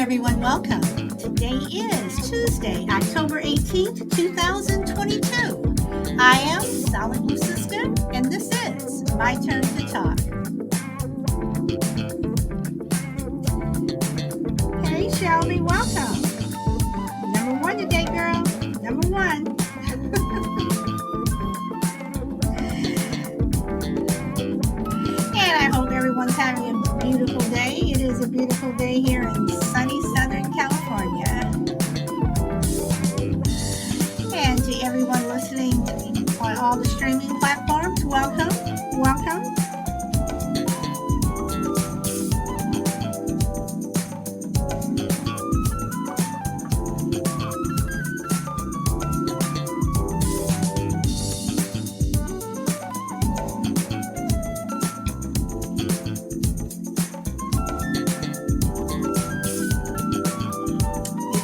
everyone, welcome. Today is Tuesday, October 18th, 2022. I am Solid Blue Sister, and this is My Turn to Talk. Hey, Shelby, welcome. Number one today, girl. Number one. And I hope everyone's having a beautiful day. It is a beautiful day here in sunny Southern California. And to everyone listening on all the streaming platforms, welcome, welcome.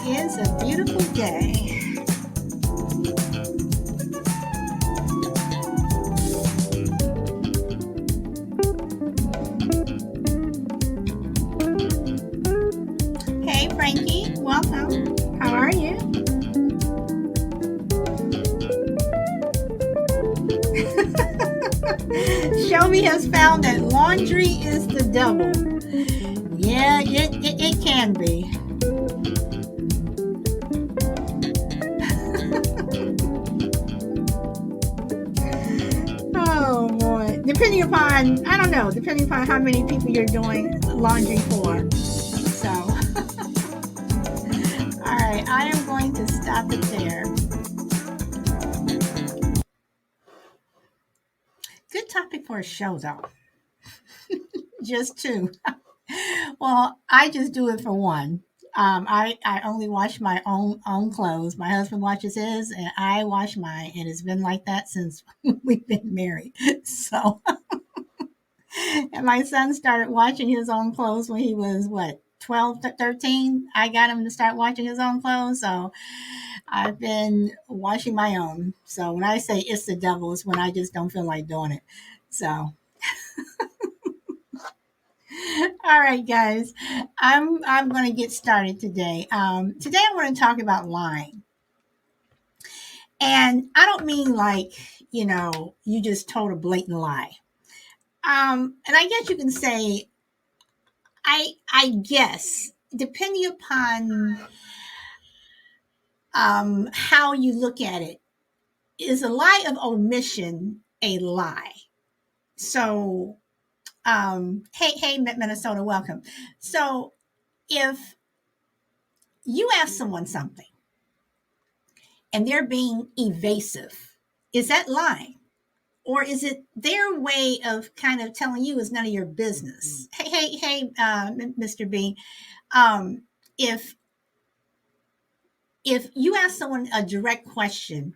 It is a beautiful day. Hey, Frankie, welcome. How are you? Shelby has found that laundry is the devil. Yeah, it can be. Oh boy. Depending upon how many people you're doing laundry for. So, all right, I am going to stop it there. Good topic for a show, though. Just two. Well, I just do it for one. I only wash my own clothes. My husband washes his, and I wash mine. And it's been like that since we've been married. So, and my son started washing his own clothes when he was, 12 to 13. I got him to start washing his own clothes. So I've been washing my own. So when I say it's the devil, it's when I just don't feel like doing it. So, all right, guys, I'm going to get started today. Today I want to talk about lying, and I don't mean like you just told a blatant lie. And I guess you can say I guess depending upon how you look at it, is a lie of omission a lie? So hey, Minnesota, welcome. So if you ask someone something and they're being evasive, is that lying? Or is it their way of kind of telling you it's none of your business? Hey, Mr. B, um, if you ask someone a direct question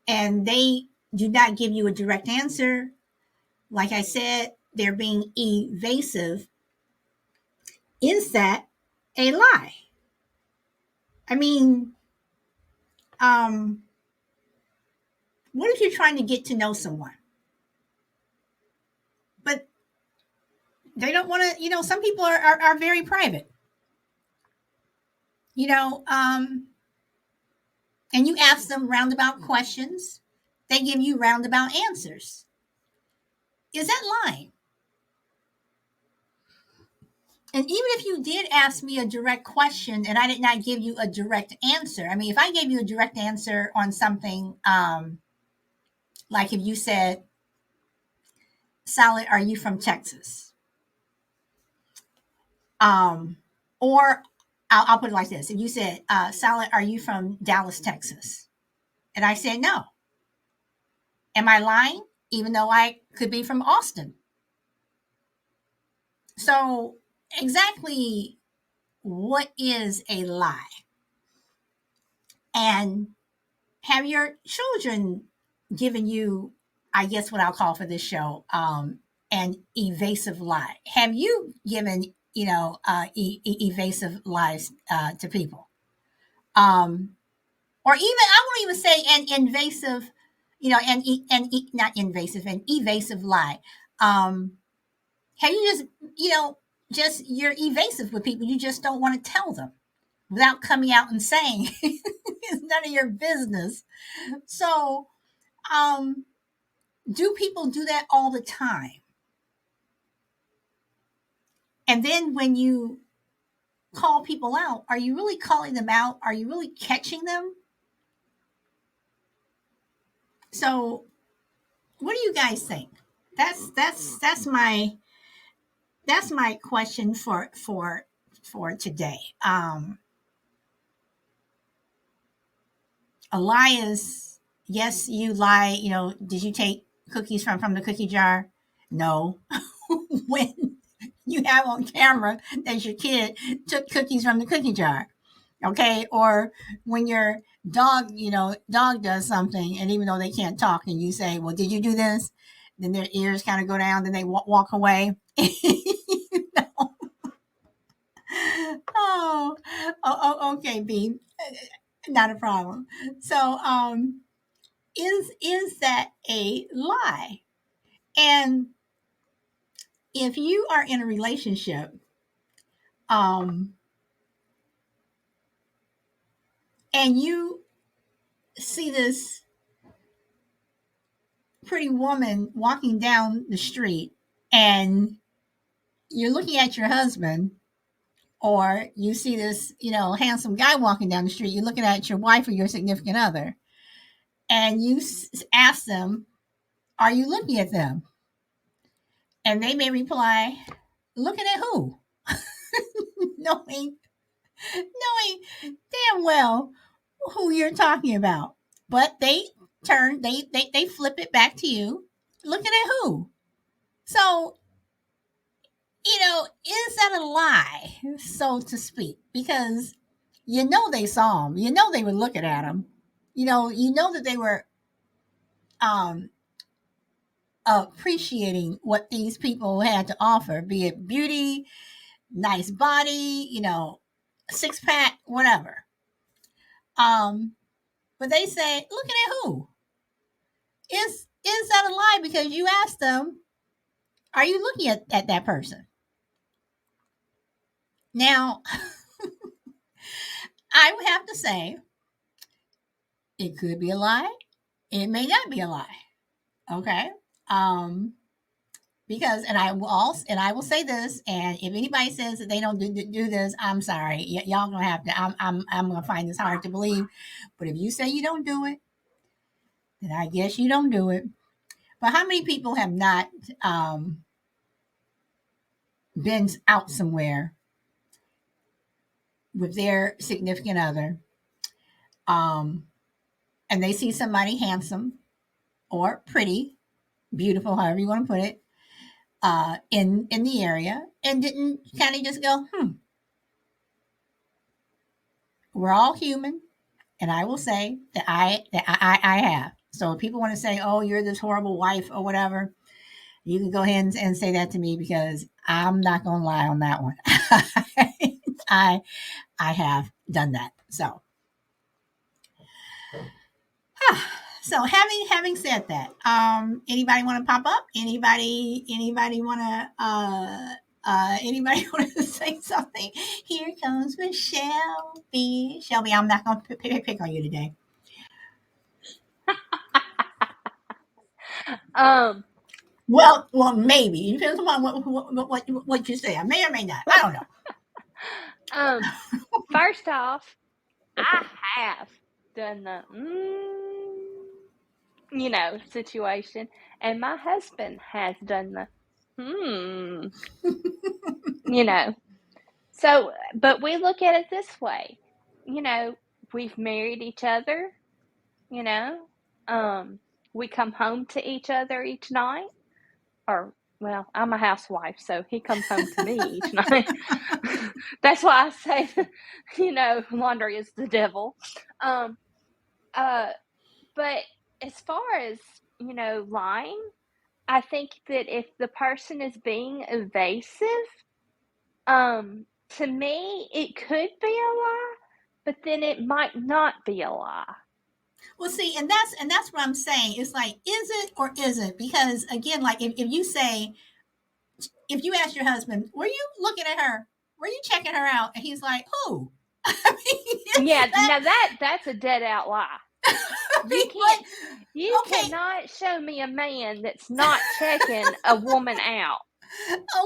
and they do not give you a direct answer, like I said, they're being evasive. Is that a lie? I mean, what if you're trying to get to know someone, but they don't want to, some people are very private, and you ask them roundabout questions, they give you roundabout answers. Is that lying? And even if you did ask me a direct question and I did not give you a direct answer, I mean, if I gave you a direct answer on something, like if you said, Solid, are you from Texas? Or I'll put it like this. If you said, Solid, are you from Dallas, Texas? And I said, no. Am I lying? Even though I could be from Austin. So exactly what is a lie? And have your children given you, I guess what I'll call for this show, an evasive lie? Have you given, evasive lies to people? Or even, I won't even say an invasive, not invasive, an evasive lie. Have you just, just you're evasive with people. You just don't want to tell them without coming out and saying it's none of your business. So, um, do people do that all the time? And then when you call people out, are you really calling them out? Are you really catching them? So, what do you guys think? That's my question for today. A lie is yes, you lie. Did you take cookies from the cookie jar? No. When you have on camera that your kid took cookies from the cookie jar, okay? Or when your dog does something, and even though they can't talk, and you say, "Well, did you do this?" Then their ears kind of go down, then they walk away. Oh, okay, B, not a problem. So, is that a lie? And if you are in a relationship, um, and you see this pretty woman walking down the street, and you're looking at your husband, or you see this, handsome guy walking down the street, you're looking at your wife or your significant other, and you ask them, "Are you looking at them?" And they may reply, "Looking at who?" knowing knowing damn well who you're talking about. But they flip it back to you. Looking at who? So, is that a lie, so to speak? Because they saw him. They were looking at him. You know that they were um appreciating what these people had to offer, be it beauty, nice body, six pack, whatever. Um, but they say, looking at who? Is that a lie? Because you asked them, are you looking at that person? Now, I would have to say it could be a lie. It may not be a lie. Okay. Um, because I will say this, and if anybody says that they don't do this, I'm sorry. Y'all gonna have to. I'm gonna find this hard to believe. But if you say you don't do it, then I guess you don't do it. But how many people have not um, been out somewhere with their significant other, um, and they see somebody handsome or pretty, beautiful, however you want to put it, in the area, and didn't kind of just go, we're all human, and I will say that I have. So if people want to say, "Oh, you're this horrible wife" or whatever, you can go ahead and say that to me, because I'm not going to lie on that one. I I have done that. So, so having said that, anybody want to pop up? Anybody want to anybody want to say something? Here comes Michelle B. Shelby, I'm not going to pick on you today. Um, Well, maybe it depends on what you say. I may or may not. I don't know. um, First off, I have done the situation, and my husband has done the hmm, you know. So, but we look at it this way, you know, we've married each other, you know, um, we come home to each other each night, or well, I'm a housewife, so he comes home to me each night. That's why I say, laundry is the devil. Um, uh, but as far as, lying, I think that if the person is being evasive, to me, it could be a lie, but then it might not be a lie. Well, see, and that's what I'm saying. It's like, is it or isn't? Because again, like if you say if you ask your husband, were you looking at her? Were you checking her out? And he's like, who? I mean, Yeah, that, now that's a dead out lie. I You mean, can't you okay, cannot show me a man that's not checking a woman out.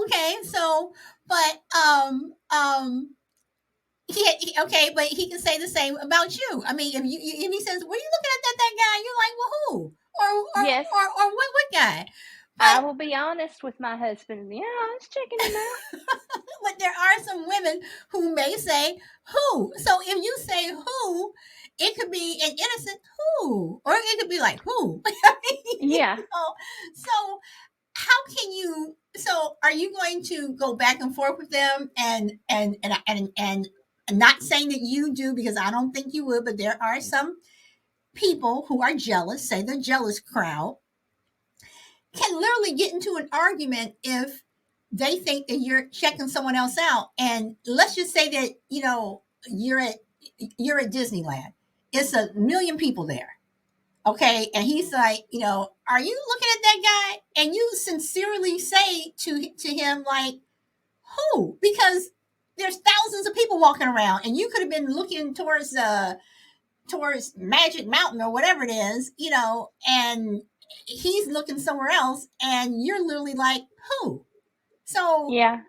okay. So, but okay, but he can say the same about you. I mean, if he says, "Were you looking at that guy?" You're like, "Well, who? Yes, Or what guy?" I But will be honest with my husband. Yeah, I was checking him out. but there are some women who may say who. So if you say who, it could be an innocent who, or it could be like who. I mean, Yeah. so how can you? So are you going to go back and forth with them and not saying that you do because I don't think you would, but there are some people who are jealous, say the jealous crowd, can literally get into an argument if they think that you're checking someone else out. And let's just say that, you're at Disneyland. It's a million people there. Okay. And he's like, are you looking at that guy? And you sincerely say to him, like, who? Because there's thousands of people walking around and you could have been looking towards Magic Mountain or whatever it is, and he's looking somewhere else, and you're literally like, who? So, Yeah.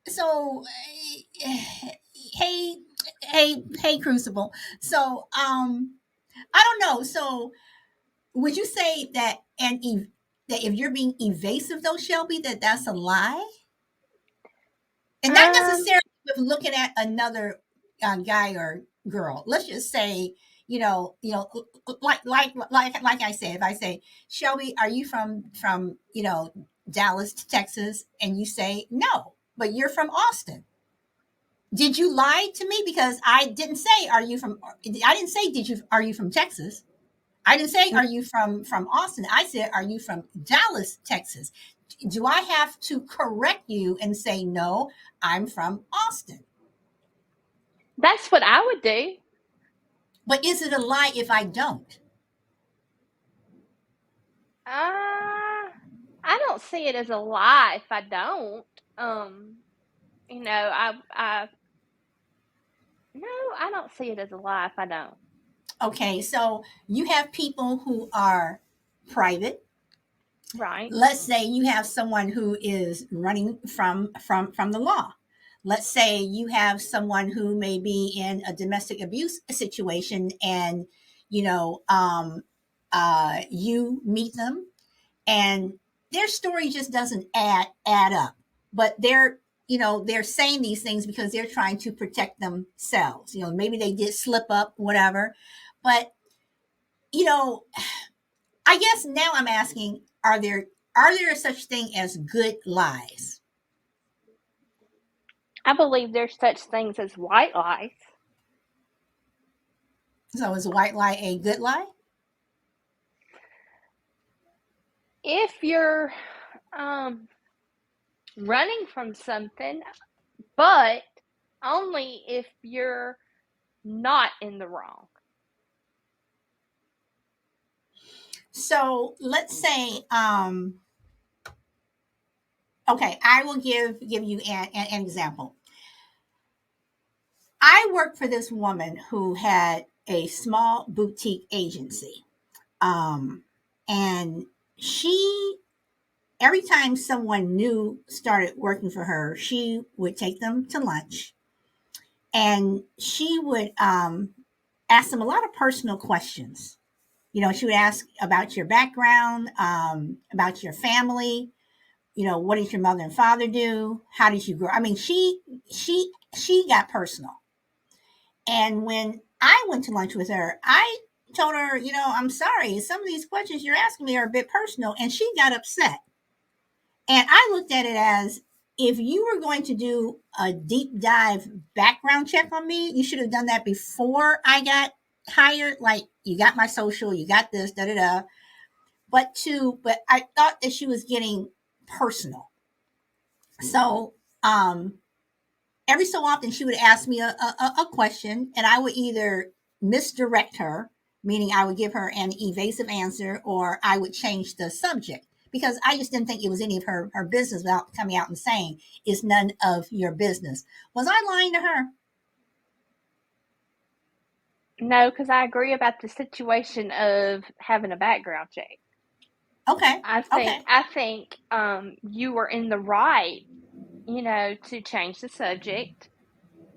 so, hey, hey, Crucible. So, I don't know. So, would you say that that if you're being evasive, though, Shelby, that's a lie? And not Um, necessarily with looking at another guy or girl. Let's just say, like I said, if I say, Shelby, are you from Dallas, Texas, and you say no, but you're from Austin. Did you lie to me? Because I didn't say, are you from? I didn't say, are you from Texas? I didn't say, are you from Austin? I said, are you from Dallas, Texas? Do I have to correct you and say, no, I'm from Austin? that's what I would do. But is it a lie if I don't? I don't see it as a lie if I don't. Um, I no, I don't see it as a lie if I don't. Okay, so you have people who are private. Right. Let's say you have someone who is running from the law. Let's say you have someone who may be in a domestic abuse situation, and you meet them, and their story just doesn't add up. But they're saying these things because they're trying to protect themselves. Maybe they did slip up, whatever. But you know, I guess now I'm asking: are there such thing as good lies? I believe there's such things as white lies. So is a white lie a good lie? If you're um, running from something, but only if you're not in the wrong. So let's say, okay, I will give you an example. I worked for this woman who had a small boutique agency. And she, every time someone new started working for her, she would take them to lunch, and she would ask them a lot of personal questions. She would ask about your background, about your family. What did your mother and father do? How did you grow? I mean, she got personal. And when I went to lunch with her, I told her, I'm sorry, some of these questions you're asking me are a bit personal. And she got upset. And I looked at it as, if you were going to do a deep dive background check on me, you should have done that before I got hired. Like, you got my social, you got this, da da da. But I thought that she was getting personal. So, every so often she would ask me a question, and I would either misdirect her, meaning I would give her an evasive answer, or I would change the subject. because I just didn't think it was any of her business without coming out and saying it's none of your business. Was I lying to her? No, because I agree about the situation of having a background check. Okay. I think Okay. I think you were in the right, to change the subject,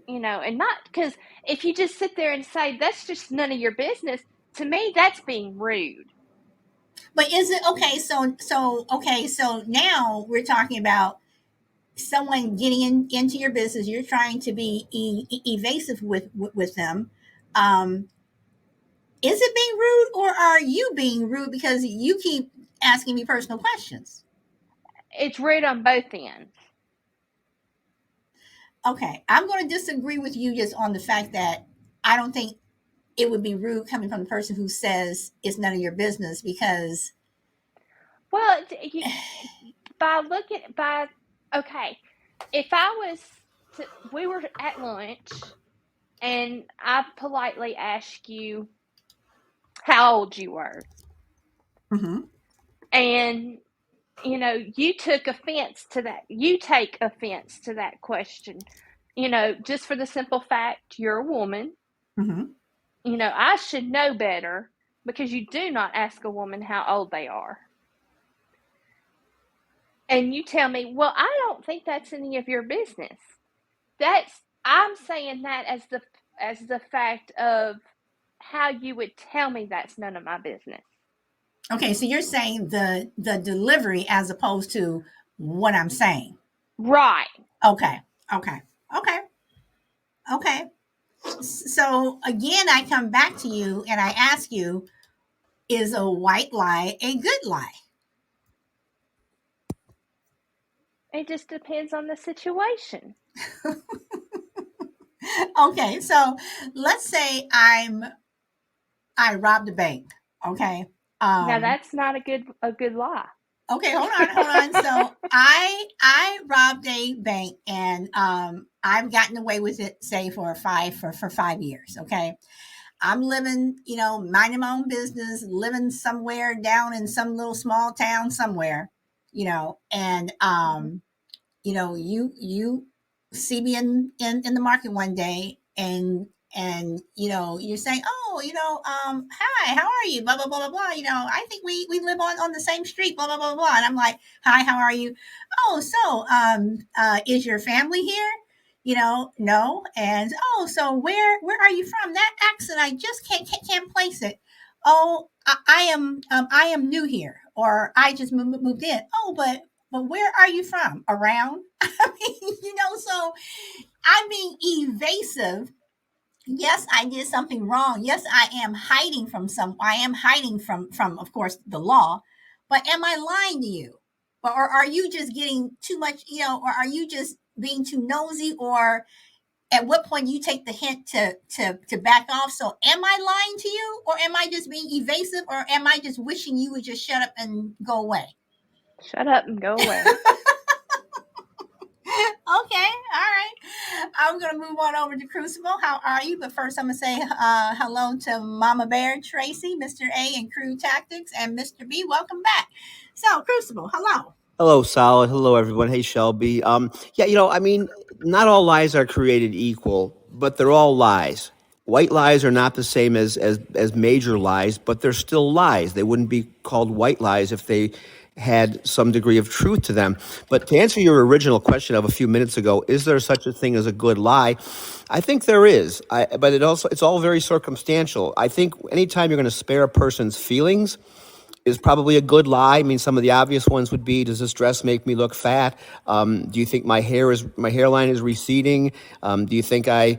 and not because if you just sit there and say that's just none of your business, to me that's being rude. But is it okay? So now we're talking about someone getting into your business. You're trying to be evasive with them. Um, is it being rude, or are you being rude because you keep asking me personal questions? It's rude on both ends. Okay, I'm going to disagree with you just on the fact that I don't think it would be rude coming from the person who says it's none of your business because Well, by looking by okay, if I was we were at lunch and I politely asked you how old you were, mm-hmm, and you took offense to that. You take offense to that question. Just for the simple fact you're a woman. mm-hmm. I should know better because you do not ask a woman how old they are. And you tell me, well, I don't think that's any of your business. I'm saying that as the fact of how you would tell me that's none of my business. Okay, so you're saying the delivery as opposed to what I'm saying. Right. Okay, okay, okay, okay. So again, I come back to you and I ask you, is a white lie a good lie? It just depends on the situation. Okay, so let's say I robbed a bank. Okay. Now Um, that's not a good lie. okay, hold on. So I robbed a bank and I've gotten away with it, say for 5 years. Okay. I'm living, minding my own business, living somewhere down in some little small town somewhere, and Mm-hmm. you see me in the market one day and you're saying, oh, hi, how are you, blah blah blah blah blah, I think we live on the same street, blah blah blah blah, and I'm like, hi, how are you? Oh, so is your family here? No. And oh, so where are you from? That accent, I just can't place it. Oh, I am new here, or I just moved in. Oh, but where are you from? Around? I mean, so I'm being evasive. Yes, I did something wrong. Yes, I am hiding from of course the law. But am I lying to you? Or are you just getting too much, or are you just being too nosy, or at what point do you take the hint to back off? So am I lying to you, or am I just being evasive, or am I just wishing you would just shut up and go away? Shut up and go away. Okay, all right. I'm gonna move on over to Crucible. How are you? But first, I'm gonna say hello to Mama Bear, Tracy, Mr. A, and Crew Tactics, and Mr. B. Welcome back. So, Crucible, hello. Hello, Solid. Hello, everyone. Hey, Shelby. Yeah, I mean, not all lies are created equal, but they're all lies. White lies are not the same as major lies, but they're still lies. They wouldn't be called white lies if they had some degree of truth to them. But to answer your original question of a few minutes ago, is there such a thing as a good lie? I think there is. But it's all very circumstantial. I think anytime you're going to spare a person's feelings is probably a good lie. I mean, some of the obvious ones would be: does this dress make me look fat? Do you think my hairline is receding? Do you think I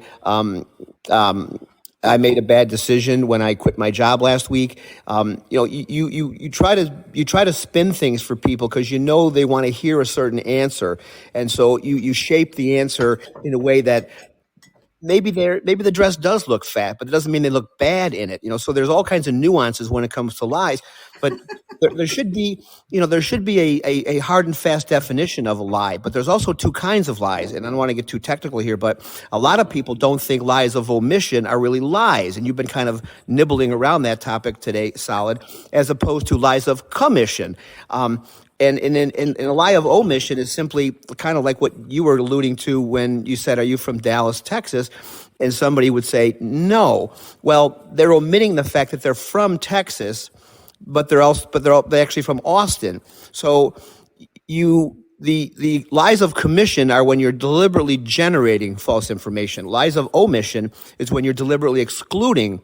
made a bad decision when I quit my job last week? You try to spin things for people because they want to hear a certain answer, and so you shape the answer in a way that maybe the dress does look fat, but it doesn't mean they look bad in it. So there's all kinds of nuances when it comes to lies, but there should be a hard and fast definition of a lie. But there's also two kinds of lies, and I don't want to get too technical here, but a lot of people don't think lies of omission are really lies, and you've been kind of nibbling around that topic today, Solid, as opposed to lies of commission. And a lie of omission is simply kind of like what you were alluding to when you said, "Are you from Dallas, Texas?" And somebody would say, "No." Well, they're omitting the fact that they're from Texas, but they're actually from Austin. So the lies of commission are when you're deliberately generating false information. Lies of omission is when you're deliberately excluding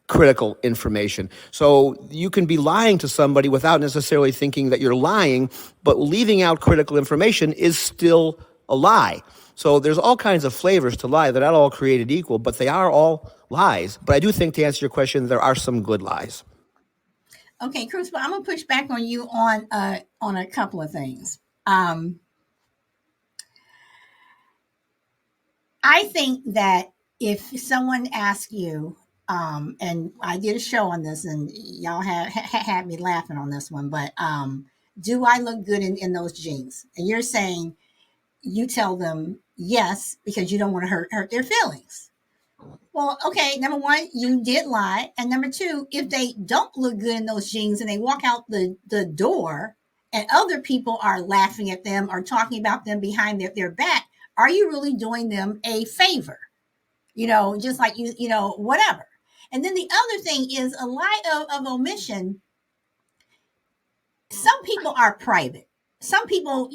critical information. So you can be lying to somebody without necessarily thinking that you're lying, but leaving out critical information is still a lie. So there's all kinds of flavors to lie. They're not all created equal, but they are all lies. But I do think, to answer your question, there are some good lies. Okay, Cruz, but I'm gonna push back on you on a couple of things. I think that if someone asks you, and I did a show on this, and y'all had me laughing on this one, but do I look good in those jeans? And you're saying you tell them yes because you don't want to hurt their feelings. Well, okay, number one, you did lie. And number two, if they don't look good in those jeans and they walk out the door and other people are laughing at them or talking about them behind their back, are you really doing them a favor? Just like whatever. And then the other thing is a lie of omission. Some people are private. Some people,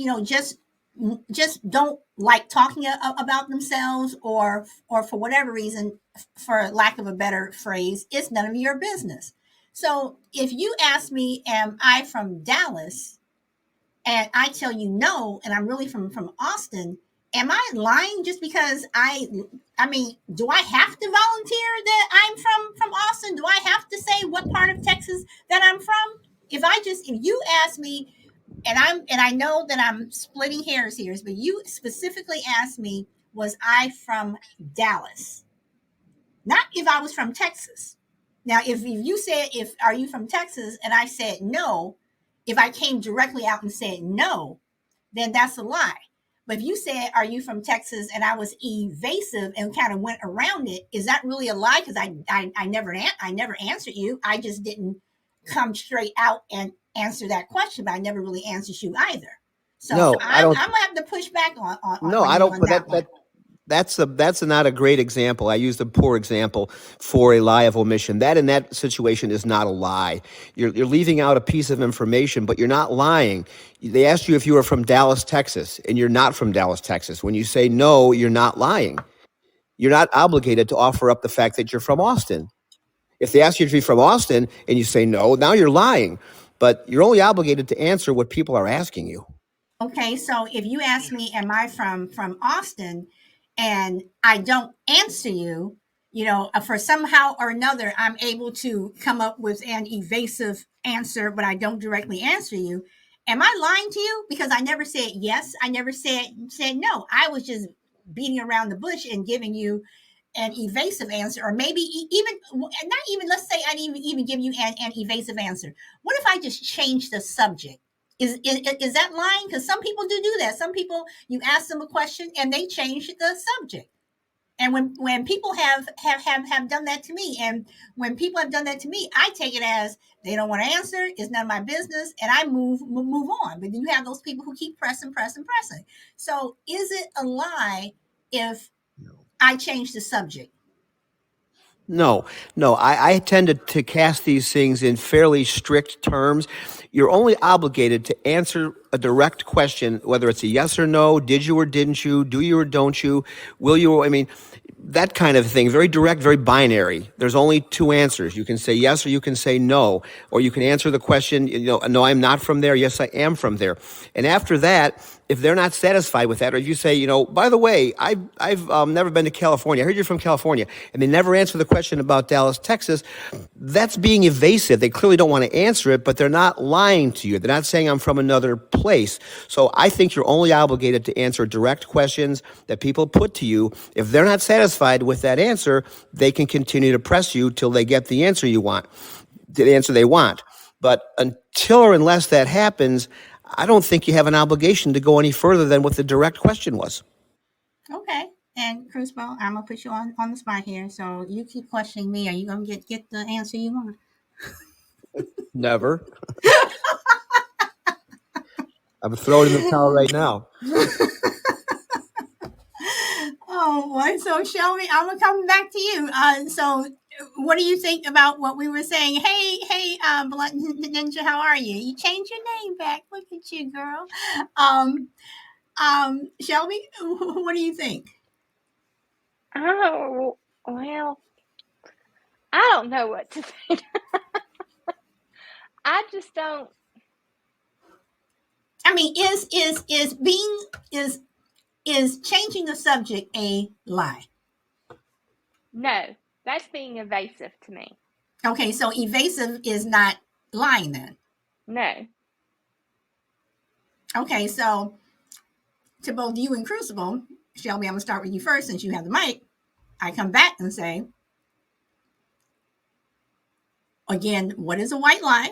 just don't like talking about themselves, or for whatever reason, for lack of a better phrase, it's none of your business. So if you ask me, am I from Dallas, and I tell you no, and I'm really from Austin, am I lying just because I mean, do I have to volunteer that I'm from Austin? Do I have to say what part of Texas that I'm from? If you ask me, and I know that I'm splitting hairs here, but you specifically asked me, was I from Dallas? Not if I was from Texas. Now, if you said, if are you from Texas, and I said no, if I came directly out and said no, then that's a lie. But if you said, are you from Texas, and I was evasive and kind of went around it, is that really a lie? Because I never answered you. I just didn't come straight out and answer that question, but I never really answered you either. So No, I I'm don't. gonna have to push back No, on I you don't. on But that one. that's not a great example. I used a poor example for a lie of omission. That in that situation is not a lie. You're leaving out a piece of information, but you're not lying. They asked you if you were from Dallas, Texas, and you're not from Dallas, Texas. When you say no, you're not lying. You're not obligated to offer up the fact that you're from Austin. If they ask you to be from Austin and you say no, now you're lying. But you're only obligated to answer what people are asking you. Okay, so if you ask me, am I from Austin, and I don't answer you, for somehow or another, I'm able to come up with an evasive answer, but I don't directly answer you. Am I lying to you? Because I never said yes, I never said no. I was just beating around the bush and giving you an evasive answer, or maybe even not even. Let's say I didn't even give you an evasive answer. What if I just change the subject? Is that lying? Because some people do that. Some people, you ask them a question and they change the subject. And when people have done that to me, and when people have done that to me, I take it as they don't want to answer. It's none of my business, and I move on. But then you have those people who keep pressing. So is it a lie if I change the subject? No, no. I tend to cast these things in fairly strict terms. You're only obligated to answer a direct question, whether it's a yes or no, did you or didn't you, do you or don't you, will you? I mean, that kind of thing. Very direct, very binary. There's only two answers. You can say yes or you can say no, or you can answer the question. No, I'm not from there. Yes, I am from there. And after that, if they're not satisfied with that, or if you say, by the way, I've never been to California. I heard you're from California, and they never answer the question about Dallas, Texas, that's being evasive. They clearly don't want to answer it, but they're not lying to you. They're not saying I'm from another place. So I think you're only obligated to answer direct questions that people put to you. If they're not satisfied with that answer, they can continue to press you till they get the answer you want, the answer they want. But until or unless that happens, I don't think you have an obligation to go any further than what the direct question was. Okay. And Crucible, I'm gonna put you on the spot here. So you keep questioning me. Are you gonna get the answer you want? Never. I'm throwing in the towel right now. Oh boy. So Shelby, I'm gonna come back to you. So what do you think about what we were saying? Hey, Blunt Ninja, how are you? You changed your name back. Look at you, girl. Um, Shelby, what do you think? Oh, well, I don't know what to think. I just don't. I mean, is changing the subject a lie? No, that's being evasive to me. Okay, so evasive is not lying then. No. Okay, so to both you and Crucible, Shelby, I'm gonna start with you first since you have the mic. I come back and say, again, what is a white lie?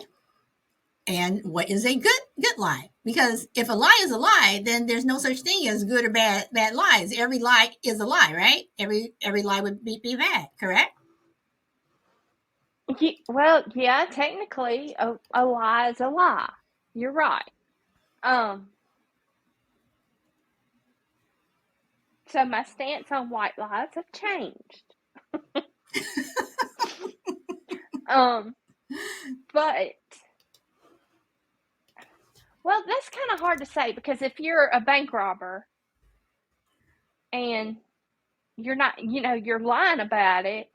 And what is a good lie? Because if a lie is a lie, then there's no such thing as good or bad lies. Every lie is a lie, right? Every lie would be bad, correct? Well, yeah, technically, a lie is a lie. You're right. So my stance on white lies have changed. But well, that's kind of hard to say because if you're a bank robber and you're not, you're lying about it.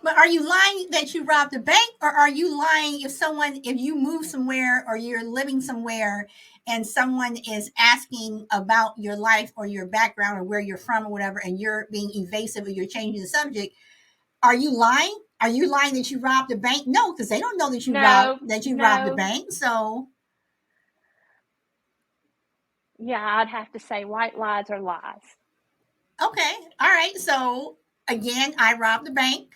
But are you lying that you robbed a bank, or are you lying if you move somewhere or you're living somewhere and someone is asking about your life or your background or where you're from or whatever, and you're being evasive or you're changing the subject? Are you lying? Are you lying that you robbed a bank? No, because they don't know that you robbed the bank. So yeah, I'd have to say white lies are lies. okay, all right. So again, I robbed the bank.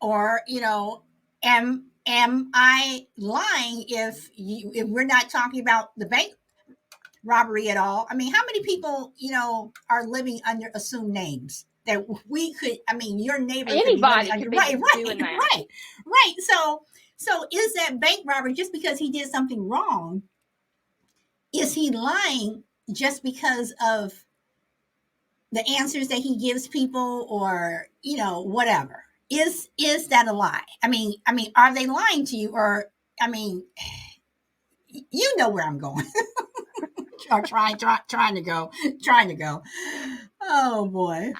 Or am I lying if we're not talking about the bank robbery at all? I mean, how many people are living under assumed names that we could? I mean, your neighbor could be living under doing that. Right. So is that bank robbery just because he did something wrong? Is he lying just because of the answers that he gives people, or whatever? Is that a lie? I mean, are they lying to you? Or I mean, you know where I'm going. Or trying to go. Oh boy.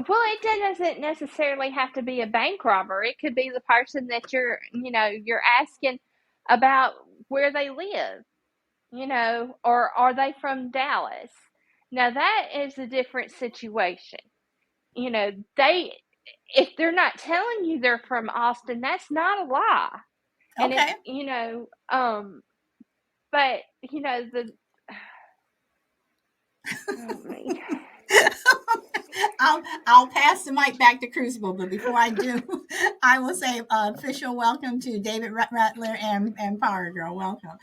Well, it doesn't necessarily have to be a bank robber. It could be the person that you're asking about where they live, or are they from Dallas? Now that is a different situation. If they're not telling you they're from Austin, that's not a lie. And Okay. but the oh me. I'll pass the mic back to Crucible, but before I do, I will say official welcome to David Rattler and Power Girl. Welcome.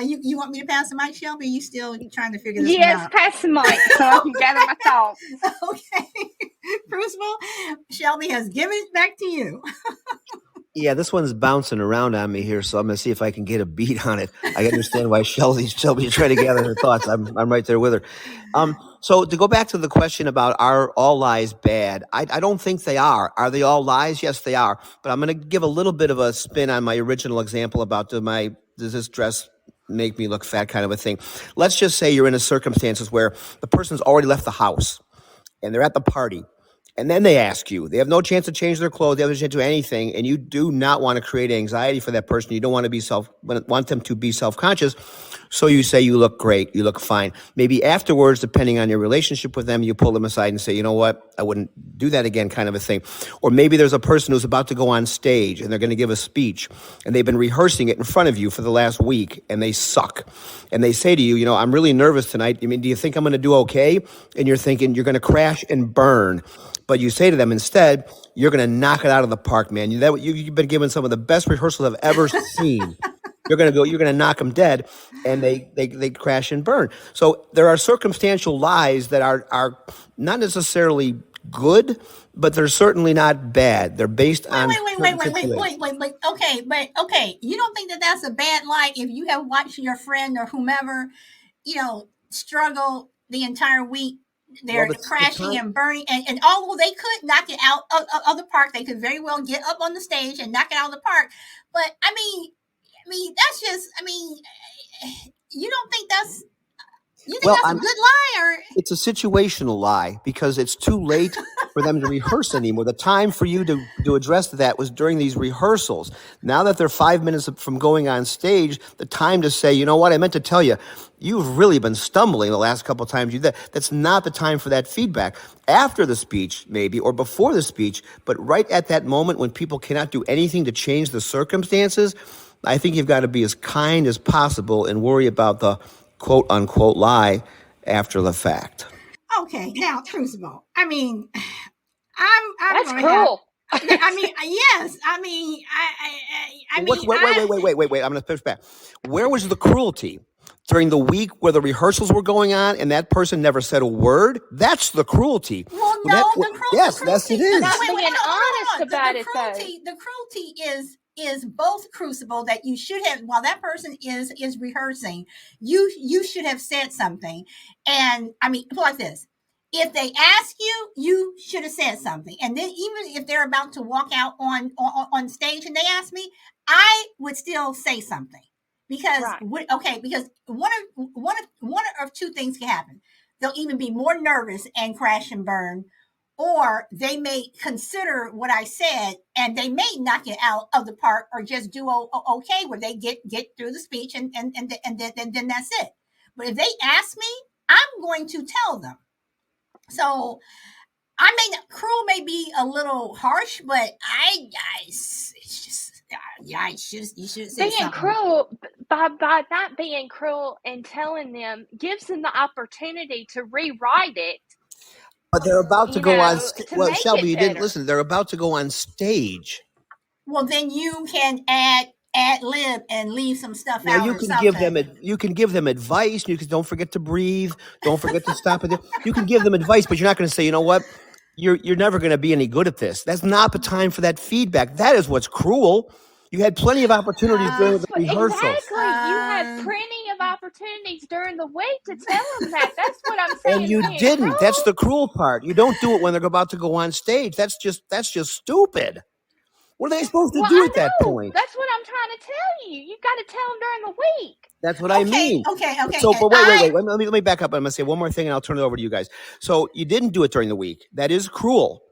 You want me to pass the mic, Shelby? Are you still trying to figure this one out? Yes, pass the mic so I can gather my thoughts. Okay. Crucible, Shelby has given it back to you. Yeah, this one's bouncing around on me here, so I'm gonna see if I can get a beat on it. I understand why Shelby's trying to gather her thoughts. I'm right there with her. So to go back to the question about are all lies bad? I don't think they are. Are they all lies? Yes, they are. But I'm gonna give a little bit of a spin on my original example about does this dress make me look fat kind of a thing. Let's just say you're in a circumstances where the person's already left the house and they're at the party. And then they ask you, they have no chance to change their clothes, they have no chance to do anything, and you do not want to create anxiety for that person. You don't want them to be self-conscious. So you say you look great, you look fine. Maybe afterwards, depending on your relationship with them, you pull them aside and say, you know what, I wouldn't do that again, kind of a thing. Or maybe there's a person who's about to go on stage and they're going to give a speech and they've been rehearsing it in front of you for the last week and they suck. And they say to you, I'm really nervous tonight. I mean, do you think I'm going to do okay? And you're thinking you're going to crash and burn. But you say to them instead, you're going to knock it out of the park, man. You've been given some of the best rehearsals I've ever seen. You're going to knock them dead, and they crash and burn. So there are circumstantial lies that are not necessarily good, but they're certainly not bad. They're based on certain situations. Wait. Okay. You don't think that that's a bad lie if you have watched your friend or whomever, struggle the entire week? Well, They're the crashing time. and burning, and although they could knock it out of the park, they could very well get up on the stage and knock it out of the park. But that's just. You don't think that's. You think Well, that's a good lie, or it's a situational lie because it's too late for them to rehearse anymore. The time for you to address that was during these rehearsals. Now that they're 5 minutes from going on stage, the time to say, you know what, I meant to tell you, you've really been stumbling the last couple of times you did. That's not the time for that feedback. After the speech, maybe, or before the speech, but right at that moment when people cannot do anything to change the circumstances, I think you've got to be as kind as possible and worry about the quote unquote lie after the fact. okay? Now, Crucible. I'm That's going to have. cruel. Yes. Wait, wait. I'm going to push back. Where was the cruelty? During the week where the rehearsals were going on and that person never said a word? That's the cruelty. Well, no, Yes, it is. Not being honest about it, though. The cruelty is both Crucible that you should have, while that person is rehearsing, you should have said something. And put like this: if they ask you, you should have said something. And then even if they're about to walk out on stage and they ask me, I would still say something. Because Right. because one of two things can happen. They'll even be more nervous and crash and burn, or they may consider what I said and they may knock it out of the park or just do okay where they get through the speech and then that's it. But if they ask me, I'm going to tell them. So cruel may be a little harsh, but it's just you should say Being something. cruel by not being cruel and telling them gives them the opportunity to rewrite it, But they're about to go on. to Well, make Shelby, it you didn't better. listen. They're about to go on stage. Well, then you can add lib and leave some stuff Now out you or can give them something. you can give them advice. You can don't forget to breathe. Don't forget to stop it. You can give them advice, but you're not going to say, you know what, you're never going to be any good at this. That's not the time for that feedback. That is what's cruel. You had plenty of opportunities during Uh, the That's what rehearsals, exactly. You had uh, plenty of opportunities during the week to tell them that. That's what I'm and saying is you being didn't. That's cruel. the cruel part. You don't do it when they're about to go on stage. That's just stupid. What are they supposed to Well, do I at that know. point? That's what I'm trying to tell you. You got to tell them during the week. That's what I okay, mean. okay. So, And but wait. Let me back up. I'm going to say one more thing, and I'll turn it over to you guys. So, you didn't do it during the week. That is cruel.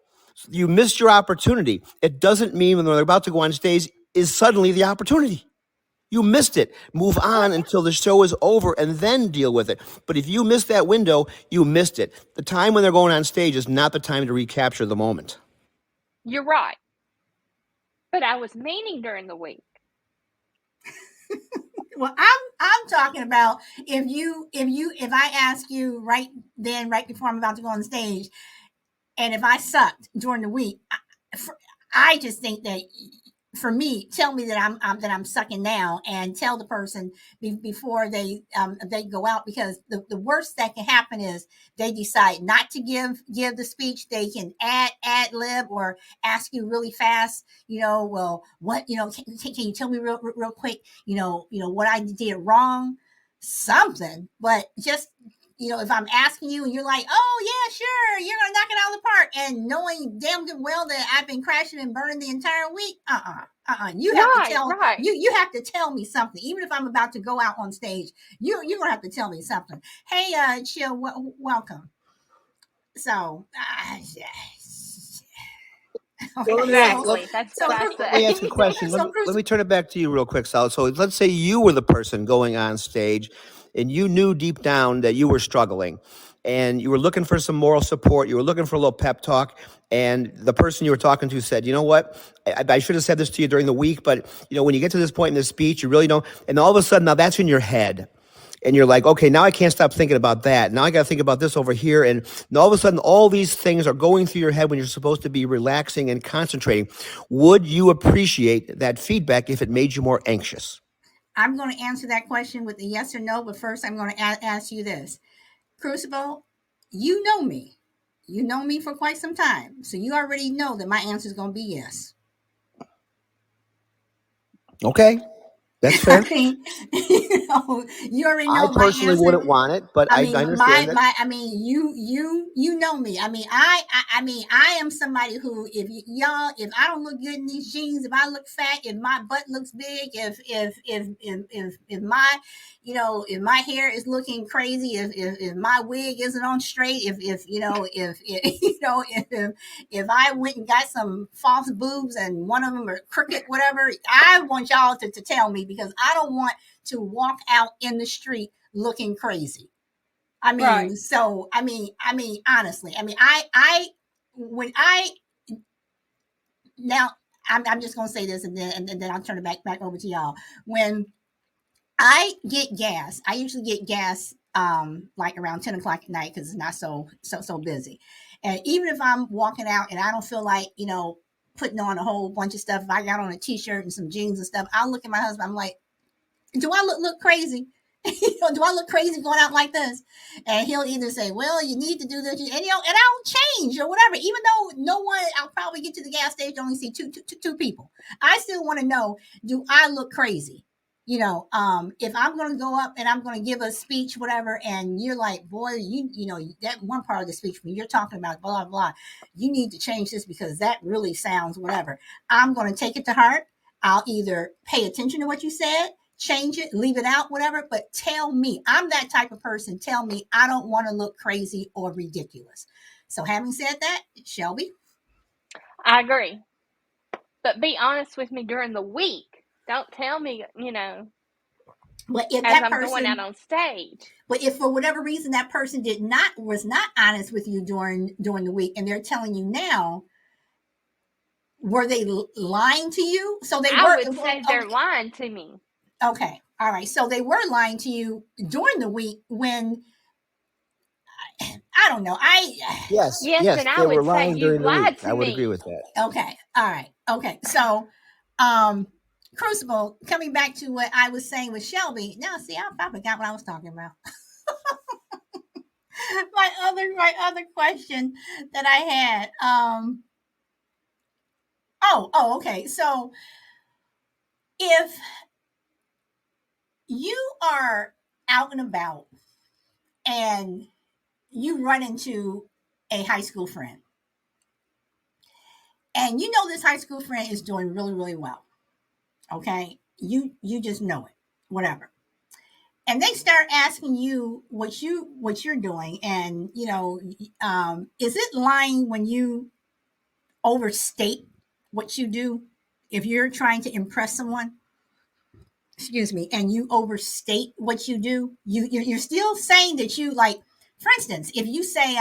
You missed your opportunity. It doesn't mean when they're about to go on stage is suddenly the opportunity. You missed it. Move on until the show is over and then deal with it. But if you missed that window, you missed it. The time when they're going on stage is not the time to recapture the moment. You're right. But I was meaning during the week. well, I'm talking about if I ask you right before I'm about to go on stage, and if I sucked during the week, I just think that for me, tell me that I'm sucking now, and tell the person before they go out, because the worst that can happen is they decide not to give the speech. They can ad lib or ask you really fast. Well, what can you tell me real quick? What I did wrong, something, but just if I'm asking you and you're like, oh yeah, sure, you're gonna knock it out of the park, and knowing damn good well that I've been crashing and burning the entire week, you have to tell Right. you have to tell me something, even if I'm about to go out on stage. You're gonna have to tell me something. Hey, Chill, welcome. So, So let okay, me ask, Exactly. That's what I let me say. ask a question. so Let Bruce, me turn it back to you real quick, Sal. So let's say you were the person going on stage and you knew deep down that you were struggling and you were looking for some moral support. You were looking for a little pep talk. And the person you were talking to said, you know what? I should have said this to you during the week, but when you get to this point in the speech, you really don't. And all of a sudden, now that's in your head. And you're like, okay, now I can't stop thinking about that. Now I got to think about this over here. And all of a sudden, all these things are going through your head when you're supposed to be relaxing and concentrating. Would you appreciate that feedback if it made you more anxious? I'm going to answer that question with a yes or no, but first I'm going to ask you this. Crucible, you know me. You know me for quite some time, so you already know that my answer is going to be yes. Okay, that's I fair. mean, you already I know my personally answer. wouldn't want it, but I I mean, understand that. I mean, you know me. I mean, I mean, I am somebody who, if y'all, if I don't look good in these jeans, if I look fat, if my butt looks big, if my, if my hair is looking crazy, if my wig isn't on straight, if if if I went and got some false boobs and one of them are crooked, whatever, I want y'all to tell me, because I don't want to walk out in the street looking crazy. I Right. mean, so honestly, I mean, I when I now I'm just gonna say this, and then I'll turn it back over to y'all. When I get gas, I usually get gas like around 10 o'clock at night, because it's not so busy. And even if I'm walking out and I don't feel like putting on a whole bunch of stuff, if I got on a t-shirt and some jeans and stuff, I'll look at my husband. I'm like, do I look crazy? Do I look crazy going out like this? And he'll either say, well, you need to do this, and and I'll change or whatever. Even though no one, I'll probably get to the gas station, only see two people. I still want to know, do I look crazy? If I'm going to go up and I'm going to give a speech, whatever, and you're like, boy, that one part of the speech when you're talking about blah blah, you need to change this because that really sounds whatever. I'm going to take it to heart. I'll either pay attention to what you said, change it, leave it out, whatever, but tell me. I'm that type of person. Tell me. I don't want to look crazy or ridiculous. So having said that, Shelby. I agree. But be honest with me during the week. Don't tell me, But if as that I'm going out person, on stage. but if for whatever reason that person was not honest with you during the week, and they're telling you now, were they lying to you? So they I were. would say they're lying to me. Okay, all right. So they were lying to you during the week when, I don't know. Yes, Yes, yes, and I they were would say lying you've during the week. lied I to would agree me. with that. Okay. All right. Okay. So, um, Crucible, coming back to what I was saying with Shelby. Now, see, I forgot what I was talking about. My other question that I had. Okay. So, if you are out and about and you run into a high school friend, and you know this high school friend is doing really, really well. Okay. You just know it. Whatever, and they start asking you what you're doing, and is it lying when you overstate what you do? If you're trying to impress someone, excuse me, and you overstate what you do, you're still saying that you, like, for instance, if you say,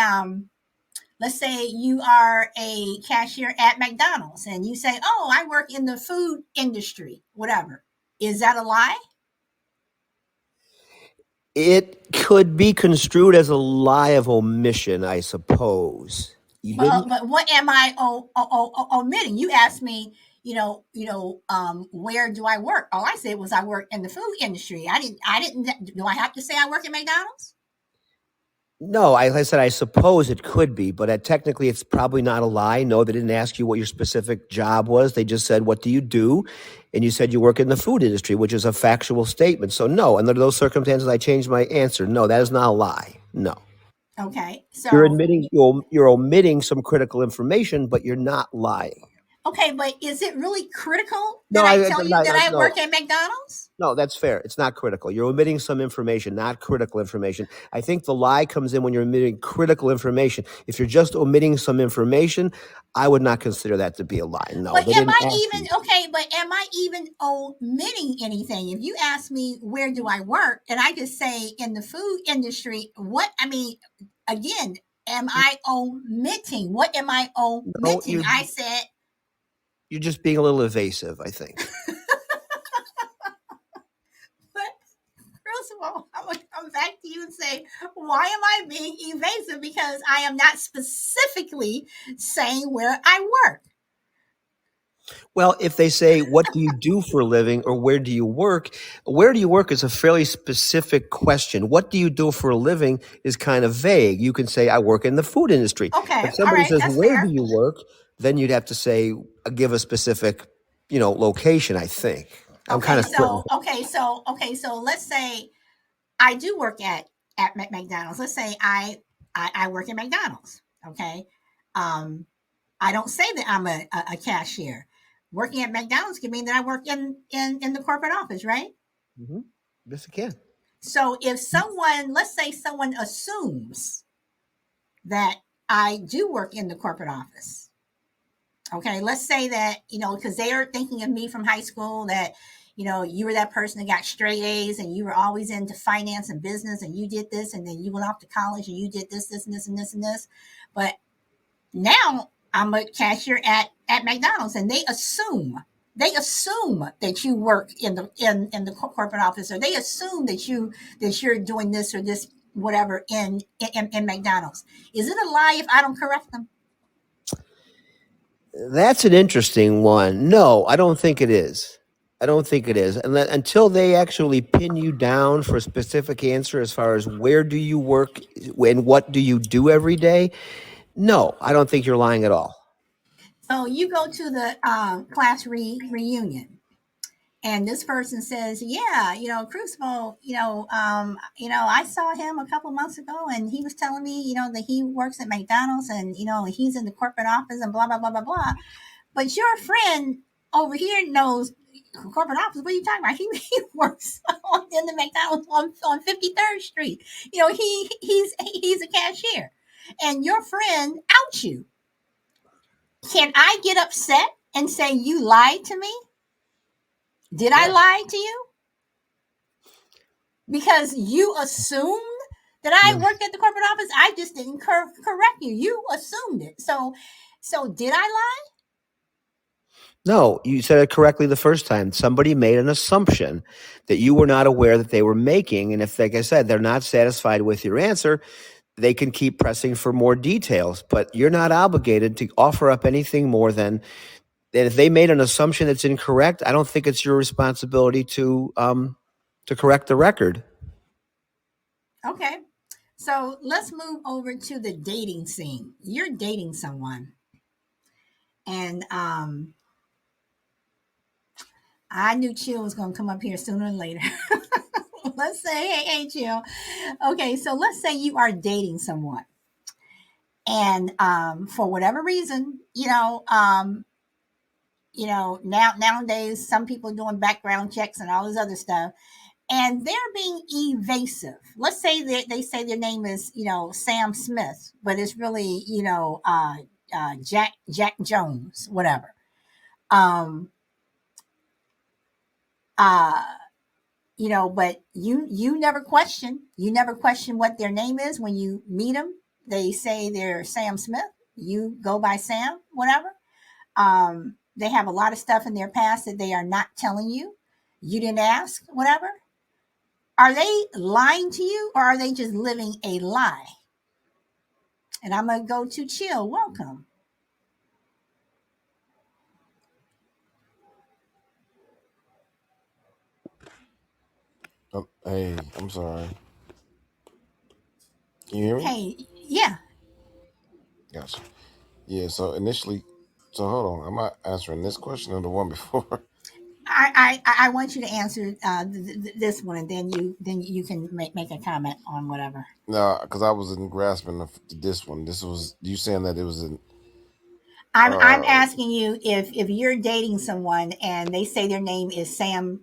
let's say you are a cashier at McDonald's and you say, oh, I work in the food industry, whatever, is that a lie? It could be construed as a lie of omission, I suppose. You didn't. But what am I omitting? You asked me, where do I work? All I said was I work in the food industry. I didn't. Do I have to say I work at McDonald's? No, I said I suppose it could be, but technically it's probably not a lie. No, they didn't ask you what your specific job was. They just said, "What do you do?" And you said you work in the food industry, which is a factual statement. So no, under those circumstances, I changed my answer. No, that is not a lie. No, Okay, you're so admitting you're omitting some critical information, but you're not lying. okay, but is it really critical No, that I tell you that I no. work at McDonald's? No, that's fair. It's not critical. You're omitting some information, not critical information. I think the lie comes in when you're omitting critical information. If you're just omitting some information, I would not consider that to be a lie. No, But they am didn't I ask even you. okay? But am I even omitting anything? If you ask me where do I work, and I just say in the food industry, what I mean, again, am I omitting? What am I No, omitting? I said, you're just being a little evasive, I think. but first of all, I'm gonna come back to you and say, why am I being evasive? Because I am not specifically saying where I work. Well, if they say, "What do you do for a living?" or where do you work is a fairly specific question. What do you do for a living is kind of vague. You can say, "I work in the food industry." Okay, If all somebody right, says, that's "Where do fair. you work?" then you'd have to say, give a specific, location, I think. I'm kind of splitting. So let's say I do work at McDonald's. Let's say I work at McDonald's. Okay, um, I don't say that I'm a cashier. Working at McDonald's can mean that I work in the corporate office, right? Hmm. Yes, it can. So if someone, let's say someone assumes that I do work in the corporate office. Okay, let's say that, because they are thinking of me from high school, that, you were that person that got straight A's and you were always into finance and business and you did this and then you went off to college and you did this and this and this and this. But now I'm a cashier at McDonald's and they assume that you work in the corporate office, or they assume that you're doing this or this whatever in McDonald's. Is it a lie if I don't correct them? That's an interesting one. No, I don't think it is. I don't think it is. And until they actually pin you down for a specific answer as far as where do you work and what do you do every day, no, I don't think you're lying at all. So you go to the class reunion, and this person says, "Yeah, Crucible, I saw him a couple months ago, and he was telling me, that he works at McDonald's, and he's in the corporate office, and blah blah blah blah blah." But your friend over here knows corporate office. What are you talking about? He works in the McDonald's on 53rd Street. He's a cashier, and your friend outs you. Can I get upset and say you lied to me? Did I Yes. lie to you? Because you assumed that I No. worked at the corporate office. I just didn't correct you. You assumed it. So did I lie? No, you said it correctly the first time. Somebody made an assumption that you were not aware that they were making. And if, like I said, they're not satisfied with your answer, they can keep pressing for more details. But you're not obligated to offer up anything more than that. If they made an assumption that's incorrect, I don't think it's your responsibility to correct the record. Okay. So let's move over to the dating scene. You're dating someone, and I knew Chill was going to come up here sooner or later. Let's say, hey, Chill. Okay, so let's say you are dating someone, and for whatever reason, nowadays some people are doing background checks and all this other stuff, and they're being evasive. Let's say that they say their name is, Sam Smith, but it's really, Jack Jones, whatever. Um, uh, but you never question what their name is when you meet them. They say they're Sam Smith. You go by Sam, whatever. They have a lot of stuff in their past that they are not telling you. You didn't ask, whatever. Are they lying to you, or are they just living a lie? And I'm going to go to Chill. Welcome. Hey, I'm sorry. Can you hear me? Hey, yeah. Gotcha. Yeah. So initially, so hold on. I'm not answering this question or the one before. I want you to answer this one, and then you can make a comment on whatever. No, because I was in grasping of this one. This was you saying that it was an. I'm Uh, asking you if you're dating someone and they say their name is Sam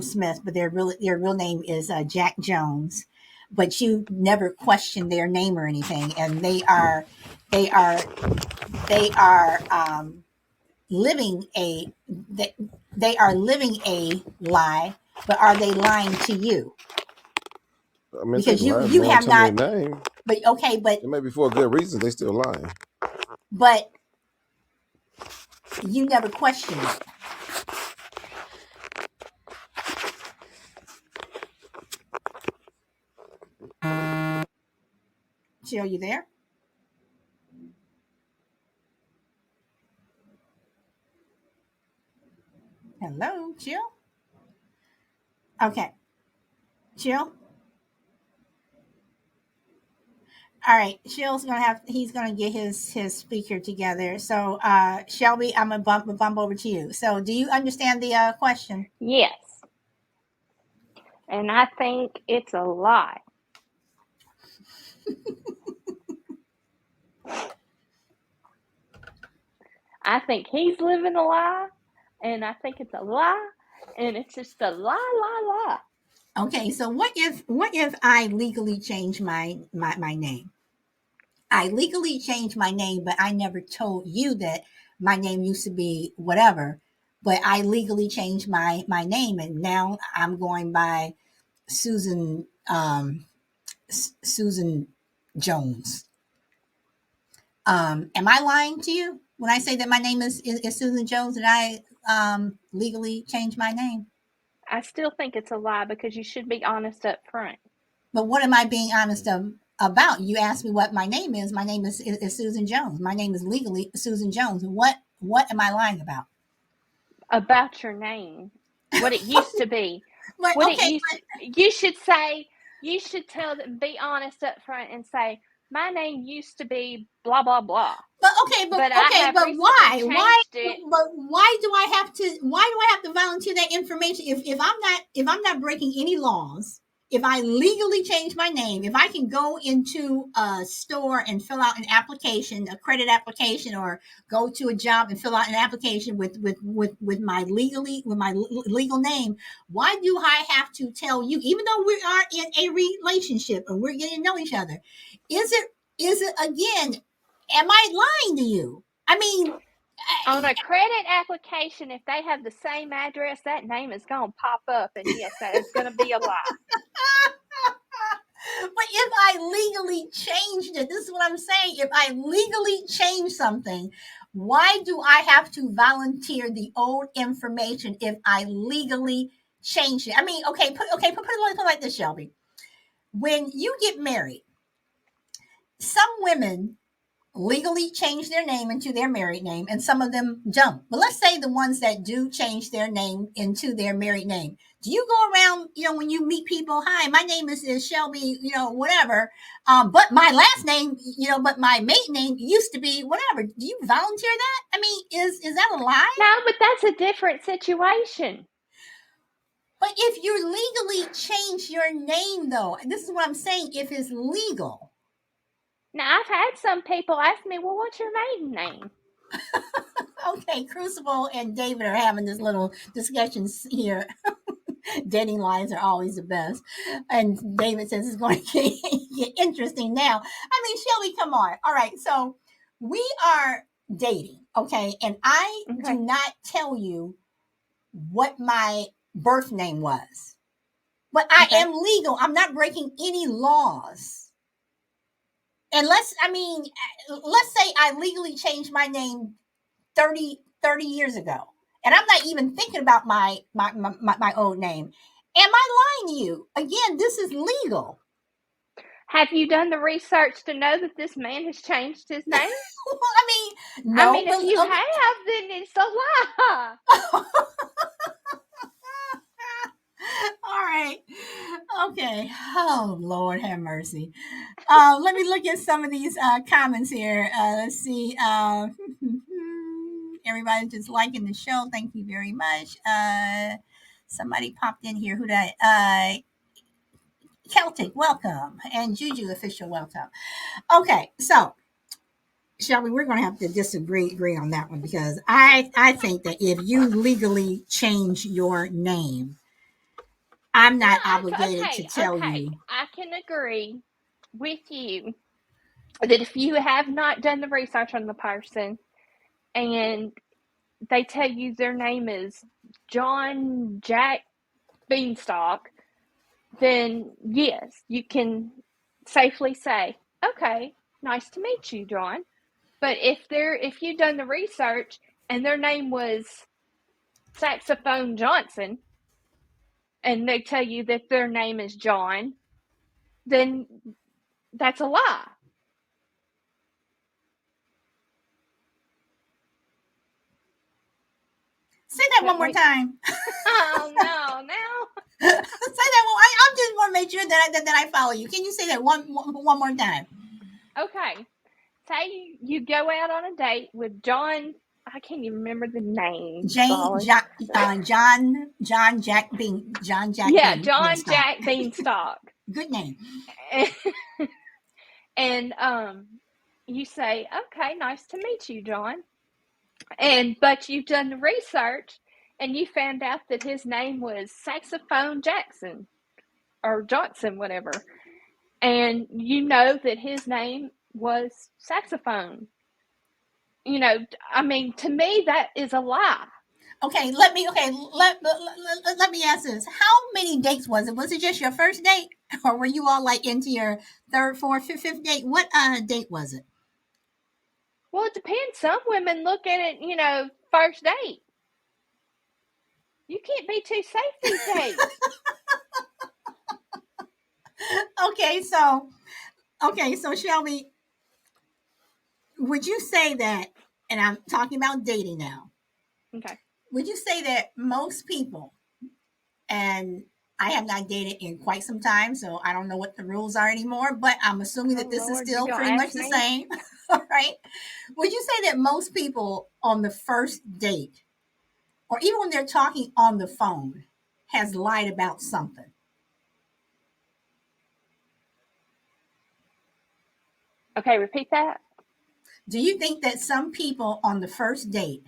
Smith, but their real name is Jack Jones, but you never question their name or anything, and they are they are living a they, they are living a lie, but are they lying to you? I mean, if they Because you lying, you they don't have tell me not. their name. But okay, but It may be for a good reason. They still lying. but you never questioned it. Jill, you there? Hello, Jill. Okay, Jill. All right, Jill's gonna have. He's gonna get his speaker together. So, Shelby, I'm gonna bump over to you. So, do you understand the question? Yes. And I think it's a lie. I think he's living a lie, and I think it's a lie, and it's just a lie. Okay, so what if I legally change my name? I legally changed my name, but I never told you that my name used to be whatever. But I legally changed my name, and now I'm going by Susan Susan Jones. Am I lying to you when I say that my name is Susan Jones and I legally changed my name? I still think it's a lie because you should be honest up front. But what am I being honest about? You asked me what my name is. My name is Susan Jones. My name is legally Susan Jones. What am I lying about? About your name, what it used to be. But What it okay, used to, you should say, you should tell them, be honest up front and say, my name used to be blah, blah, blah. But I have but recently why changed it. but why do I have to volunteer that information if I'm not breaking any laws, if I legally change my name, if I can go into a store and fill out an application, a credit application, or go to a job and fill out an application with my legal name, why do I have to tell you, even though we are in a relationship and we're getting to know each other, is it again, am I lying to you? I mean, On a credit application, if they have the same address, that name is going to pop up. And yes, that is going to be a lie. but if I legally changed it, this is what I'm saying. If I legally change something, why do I have to volunteer the old information if I legally changed it? I mean, put it like this, Shelby. When you get married, some women legally change their name into their married name, and some of them don't. But let's say the ones that do change their name into their married name. Do you go around, when you meet people, hi, my name is Shelby, whatever, but my last name, but my maiden name used to be whatever. Do you volunteer that? I mean, is that a lie? No, but that's a different situation. But if you legally change your name, though, this is what I'm saying, if it's legal. Now, I've had some people ask me, well, what's your maiden name? Okay, Crucible and David are having this little discussions here. Dating lines are always the best. And David says it's going to get interesting now. I mean, Shelby, come on. All right, so we are dating, okay? And I Okay. do not tell you what my birth name was. But I Okay. am legal. I'm not breaking any laws. And let's say I legally changed my name 30 years ago. And I'm not even thinking about my old name. Am I lying to you? Again, this is legal. Have you done the research to know that this man has changed his name? Well, I mean, no. If you have, then it's a lie. All right. Okay. Oh, Lord have mercy. Let me look at some of these comments here. Let's see. Everybody just liking the show. Thank you very much. Somebody popped in here. Who did Celtic, welcome. And Juju, official, welcome. Okay, so Shelby, we're going to have to agree on that one, because I think that if you legally change your name, I'm not obligated to tell you. I can agree with you that if you have not done the research on the person and they tell you their name is John Jack Beanstalk, then yes, you can safely say, okay, nice to meet you, John. But if you've done the research and their name was Saxophone Johnson, and they tell you that their name is John, then that's a lie. Say that one more time. Oh no, now. Say that one. I just want to make sure that I follow you. Can you say that one more time? Okay. Say you go out on a date with John. I can't even remember the name. Sorry. John Jack Yeah, John Beanstalk. Jack Beanstalk. Good name. And you say, okay, nice to meet you, John. But you've done the research and you found out that his name was Saxophone Jackson or Johnson, whatever. And you know that his name was Saxophone. I mean, to me, that is a lie. Okay, let me ask this. How many dates was it? Was it just your first date? Or were you all like into your third, fourth, fifth date? What date was it? Well, it depends. Some women look at it, first date. You can't be too safe these days. Okay, so Shelby, would you say that, and I'm talking about dating now, Okay. would you say that most people, and I have not dated in quite some time, so I don't know what the rules are anymore, but I'm assuming that this is Lord, you still gonna pretty much ask the me? same. All right. Would you say that most people on the first date, or even when they're talking on the phone, has lied about something? Okay, repeat that. Do you think that some people on the first date,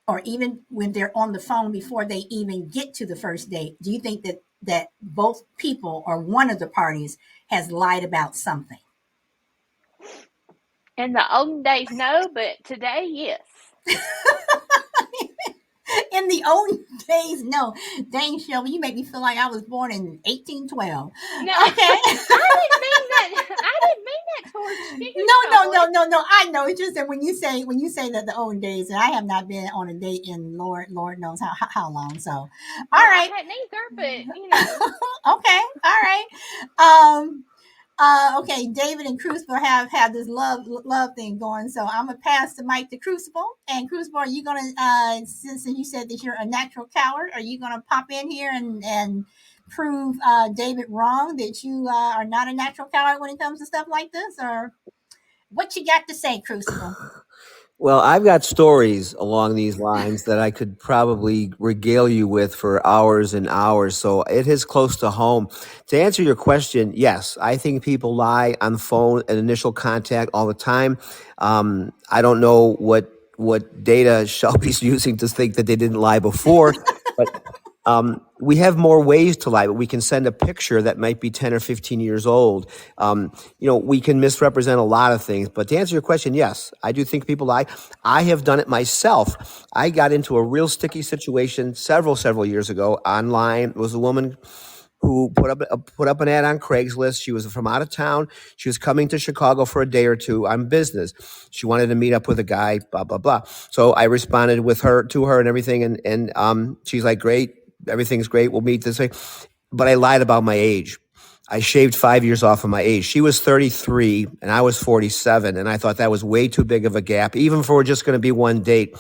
or even when they're on the phone before they even get to the first date, do you think that both people or one of the parties has lied about something? In the olden days, no, but today, yes. In the old days, no. Dang, Shelby, you make me feel like I was born in 1812. No, Okay. I didn't mean that. I didn't mean that towards you, Shirley. No. I know. It's just that when you say that the old days, and I have not been on a date in Lord knows how long. So, all Well, right. I hadn't either, but Okay. All right. Okay, David and Crucible have this love thing going, so I'm gonna pass the mic to Crucible. And Crucible, are you gonna since you said that you're a natural coward, are you gonna pop in here and prove David wrong that you are not a natural coward when it comes to stuff like this, or what you got to say, Crucible? Well, I've got stories along these lines that I could probably regale you with for hours and hours. So it is close to home. To answer your question, yes, I think people lie on the phone and initial contact all the time. I don't know what data Shelby's using to think that they didn't lie before, but we have more ways to lie. But we can send a picture that might be 10 or 15 years old. We can misrepresent a lot of things. But to answer your question, yes, I do think people lie. I have done it myself. I got into a real sticky situation several years ago online. It was a woman who put up an ad on Craigslist. She was from out of town. She was coming to Chicago for a day or two on business. She wanted to meet up with a guy, blah blah blah. So I responded to her and everything, and she's like, "Great, everything's great. We'll meet this way." But I lied about my age. I shaved 5 years off of my age. She was 33 and I was 47, and I thought that was way too big of a gap, even for just going to be one date.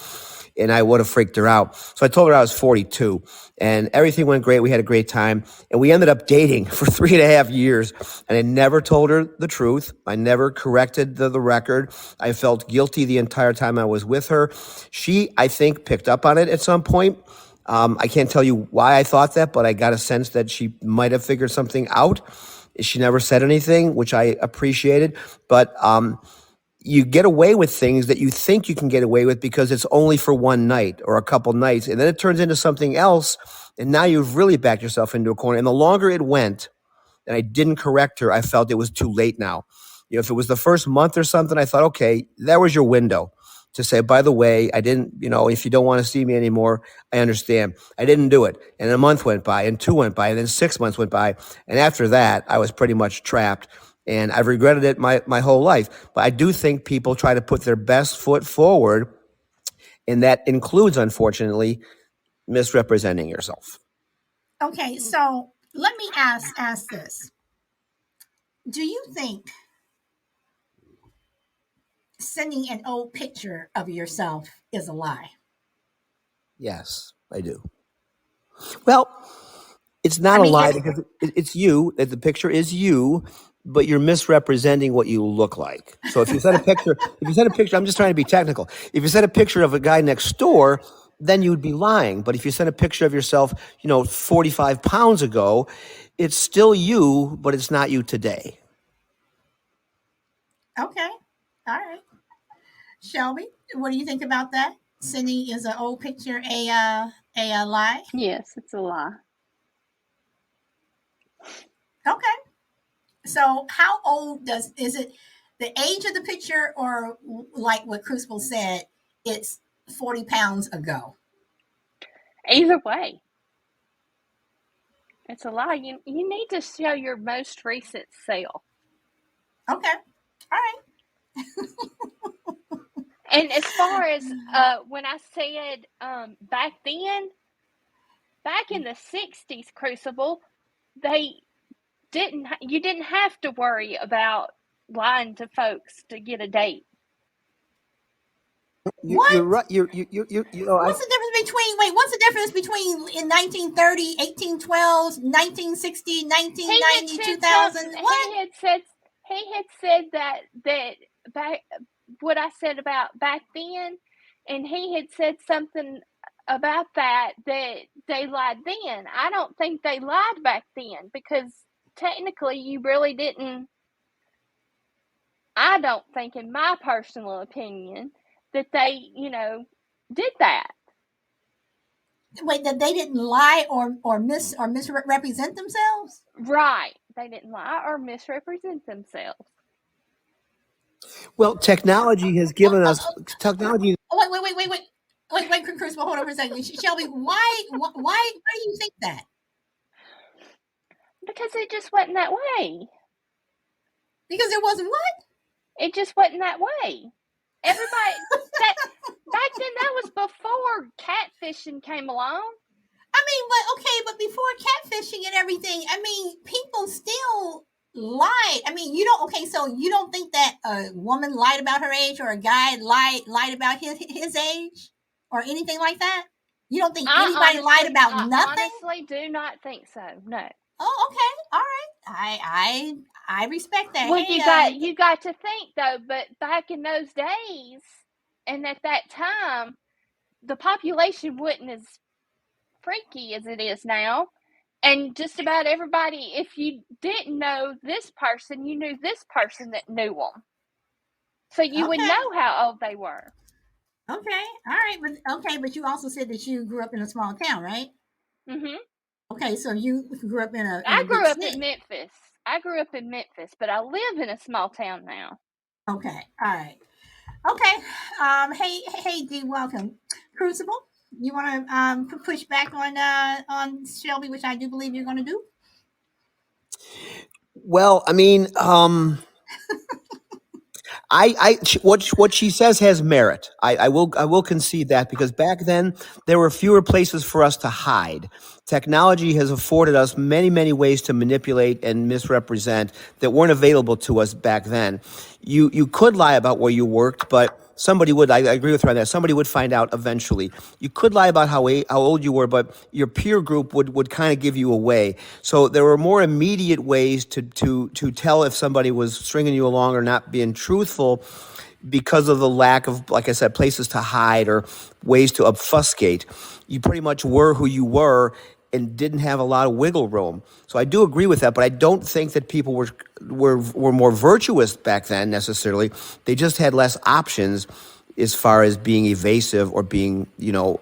And I would have freaked her out. So I told her I was 42 and everything went great. We had a great time and we ended up dating for 3.5 years. And I never told her the truth. I never corrected the record. I felt guilty the entire time I was with her. She, I think, picked up on it at some point. I can't tell you why I thought that, but I got a sense that she might have figured something out. She never said anything, which I appreciated. But you get away with things that you think you can get away with because it's only for one night or a couple nights. And then it turns into something else. And now you've really backed yourself into a corner. And the longer it went and I didn't correct her, I felt it was too late now. If it was the first month or something, I thought, okay, that was your window to say, by the way, I didn't, if you don't want to see me anymore, I understand. I didn't do it. And a month went by and 2 went by and then 6 months went by. And after that, I was pretty much trapped. And I've regretted it my whole life. But I do think people try to put their best foot forward. And that includes, unfortunately, misrepresenting yourself. Okay, so let me ask this. Do you think sending an old picture of yourself is a lie? Yes. I do. Well, it's not I a mean, lie because it's you. The picture is you, but you're misrepresenting what you look like. So if you send a picture, I'm just trying to be technical. If you send a picture of a guy next door, then you'd be lying. But if you send a picture of yourself, 45 pounds ago, it's still you, but it's not you today. okay, all right. Shelby, what do you think about that? Sending is an old picture a lie? Yes, it's a lie. Okay. So how old is it? The age of the picture, or like what Crucible said, it's 40 pounds ago. Either way, it's a lie. You need to show your most recent self. Okay. All right. And as far as when I said back then, back in the 60s, Crucible, they you didn't have to worry about lying to folks to get a date. You're What? right. I What's the difference between, wait, what's the difference between in 1930, 1812, 1960, He had 1990, said 2000? What? he had said that back what I said about back then, and he had said something about that they lied then. I don't think they lied back then because technically you really didn't. I don't think, in my personal opinion, that they did that. Wait, that they didn't lie or misrepresent themselves? Right. They didn't lie or misrepresent themselves. Well, technology has Oh, given us technology. wait, Crucible, hold on for a second. Shelby, why do you think that? Because it just wasn't that way. Because there wasn't what? It just wasn't that way. Everybody that back then, that was before catfishing came along. I mean, but before catfishing and everything, I mean, people still lied. I mean, you don't. Okay, so you don't think that a woman lied about her age, or a guy lied about his age, or anything like that? You don't think anybody lied about I nothing? honestly do not think so. No. Oh, okay, all right. I respect that. Well, Hey, you got to think though, but back in those days and at that time, the population wasn't as freaky as it is now. And just about everybody, if you didn't know this person, you knew this person that knew them. So you would okay, know how old they were. okay, all right, but you also said that you grew up in a small town, right? Mhm. Okay, so you grew up in a I big grew up in city. Memphis. But I live in a small town now. Okay, all right. Okay. Hey, D, welcome. Crucible, you want to push back on Shelby, which I do believe you're going to do. Well, I mean, what she says has merit. I will concede that because back then there were fewer places for us to hide. Technology has afforded us many ways to manipulate and misrepresent that weren't available to us back then. You could lie about where you worked, but somebody would. I agree with her on that. Somebody would find out eventually. You could lie about how old you were, but your peer group would kind of give you away. So there were more immediate ways to tell if somebody was stringing you along or not being truthful because of the lack of, like I said, places to hide or ways to obfuscate. You pretty much were who you were and didn't have a lot of wiggle room. So I do agree with that, but I don't think that people were more virtuous back then necessarily. They just had less options as far as being evasive or being,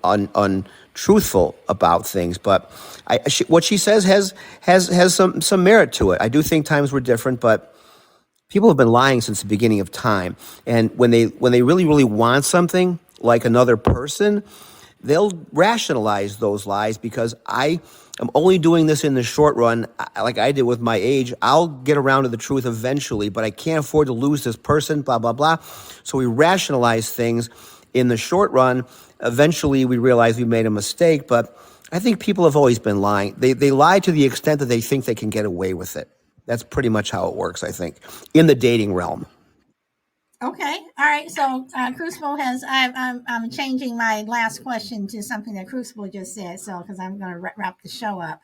untruthful about things. But what she says has some merit to it. I do think times were different, but people have been lying since the beginning of time. And when they really want something, like another person, they'll rationalize those lies because I am only doing this in the short run, like I did with my age. I'll get around to the truth eventually, but I can't afford to lose this person, blah, blah, blah. So we rationalize things in the short run. Eventually we realize we made a mistake, but I think people have always been lying. They lie to the extent that they think they can get away with it. That's pretty much how it works, I think, in the dating realm. Okay. All right. So Crucible has. I'm changing my last question to something that Crucible just said. So because I'm going to wrap the show up.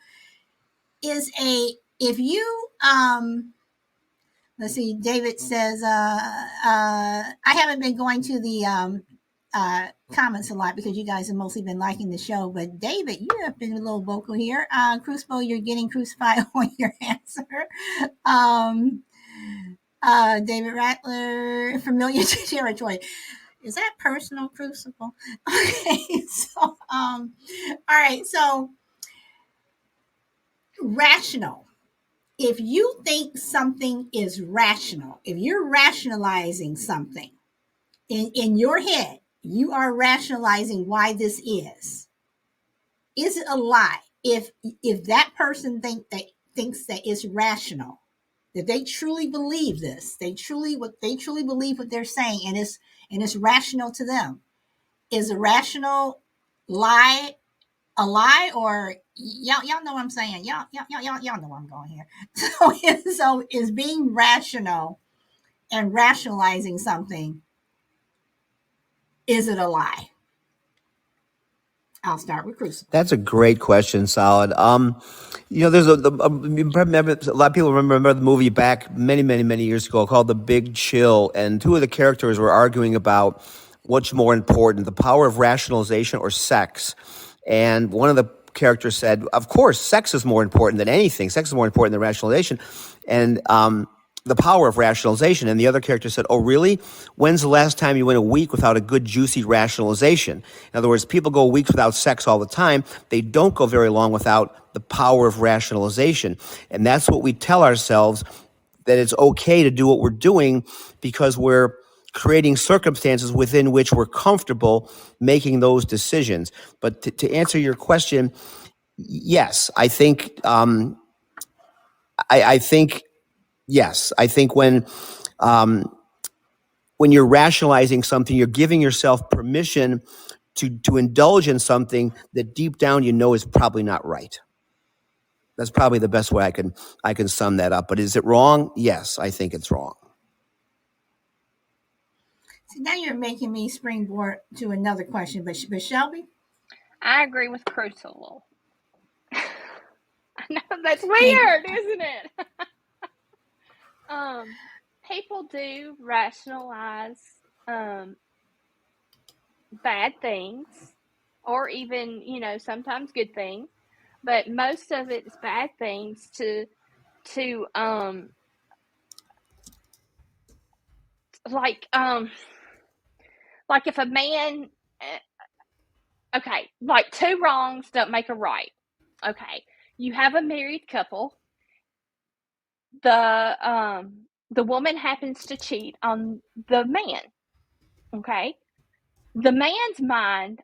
Is a if you let's see. David says I haven't been going to the comments a lot because you guys have mostly been liking the show. But David, you have been a little vocal here. Crucible, you're getting crucified on your answer. Um, David Rattler, familiar territory. Is that personal crucible? Okay, so all right, so rational. If you think something is rational, if you're rationalizing something in your head, you are rationalizing why this is it a lie? If that person thinks that it's rational, that they truly believe this, they truly believe what they're saying, and it's rational to them. Is a rational lie a lie, or y'all know what I'm saying? Y'all know where I'm going here. So is being rational and rationalizing something, is it a lie? I'll start with Crucible. That's a great question, Solid. There's remember, a lot of people remember the movie back many, many, many years ago called The Big Chill, and two of the characters were arguing about what's more important, the power of rationalization or sex. And one of the characters said, "Of course, sex is more important than anything. Sex is more important than rationalization." And the power of rationalization. And the other character said, "Oh, really? When's the last time you went a week without a good, juicy rationalization?" In other words, people go weeks without sex all the time. They don't go very long without the power of rationalization. And that's what we tell ourselves, that it's okay to do what we're doing because we're creating circumstances within which we're comfortable making those decisions. But to answer your question, yes, I think I think yes, I think when you're rationalizing something, you're giving yourself permission to indulge in something that deep down you know is probably not right. That's probably the best way I can sum that up. But is it wrong? Yes, I think it's wrong. So now you're making me springboard to another question, but Shelby, I agree with Crucible. I know that's okay, weird, isn't it? People do rationalize bad things, or even sometimes good things, but most of it's bad things to like like if a man okay, like two wrongs don't make a right. Okay, you have a married couple. The woman happens to cheat on the man. Okay, the man's mind,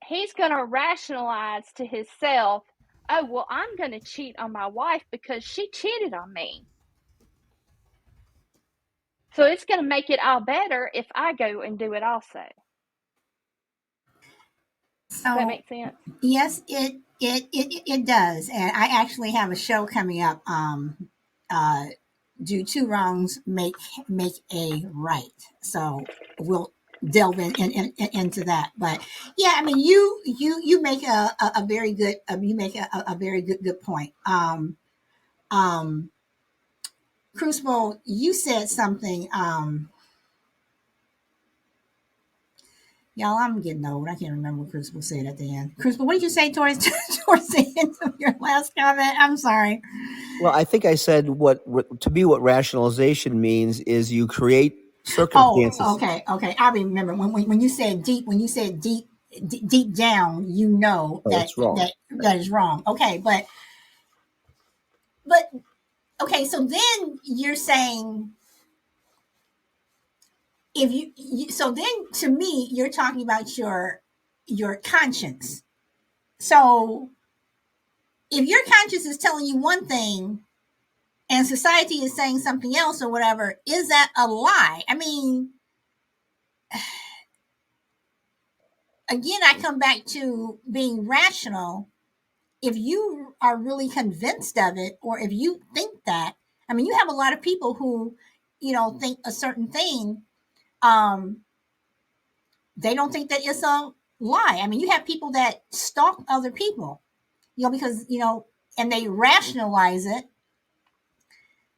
he's going to rationalize to himself, oh, well, I'm going to cheat on my wife because she cheated on me. So it's going to make it all better if I go and do it also. Does that so make sense? yes, it does, and I actually have a show coming up. Uh, do two wrongs make a right? So we'll delve into that. But yeah, I mean, you make a very good you make a very good point. Um, Crucible, you said something. Y'all, I'm getting old. I can't remember what Crucible said at the end. Crucible, what did you say towards towards the end of your last comment? I'm sorry. Well, I think I said to me what rationalization means is you create Oh, circumstances. okay. I remember when you said deep. When you said deep down, you know Oh, it's wrong. that is wrong. Okay, but okay. So then you're saying if so then to me you're talking about your conscience. So if your conscience is telling you one thing and society is saying something else or whatever, is that a lie? I mean, again, I come back to being rational. If you are really convinced of it, or if you think that, I mean, you have a lot of people who, think a certain thing, they don't think that it's a lie. I mean, you have people that stalk other people, because and they rationalize it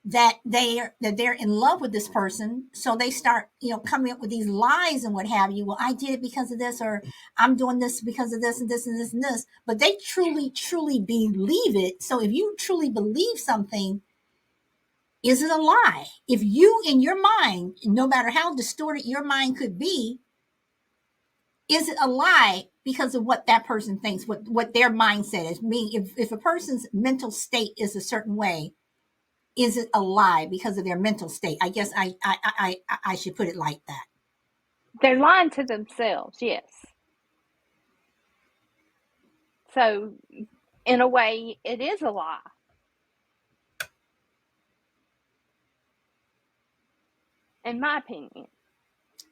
that they're in love with this person, so they start coming up with these lies and what have you. Well, I did it because of this, or I'm doing this because of this and this and this and this. But they truly believe it. So if you truly believe something, is it a lie? If you, in your mind, no matter how distorted your mind could be, is it a lie because of what that person thinks, what their mindset is? Meaning, if a person's mental state is a certain way, is it a lie because of their mental state? I guess I should put it like that. They're lying to themselves, yes. So, in a way, it is a lie. In my opinion.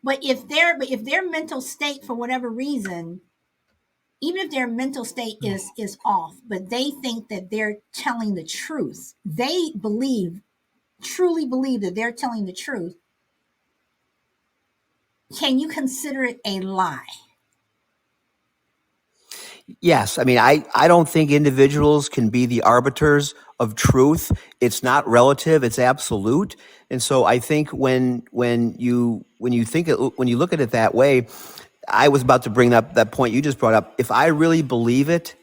But if their mental state, for whatever reason, even if their mental state is off, but they think that they're telling the truth, they truly believe that they're telling the truth, can you consider it a lie? Yes. I mean, I don't think individuals can be the arbiters of truth. It's not relative, it's absolute. And so I think when you look at it that way, I was about to bring up that point you just brought up. If I really believe it,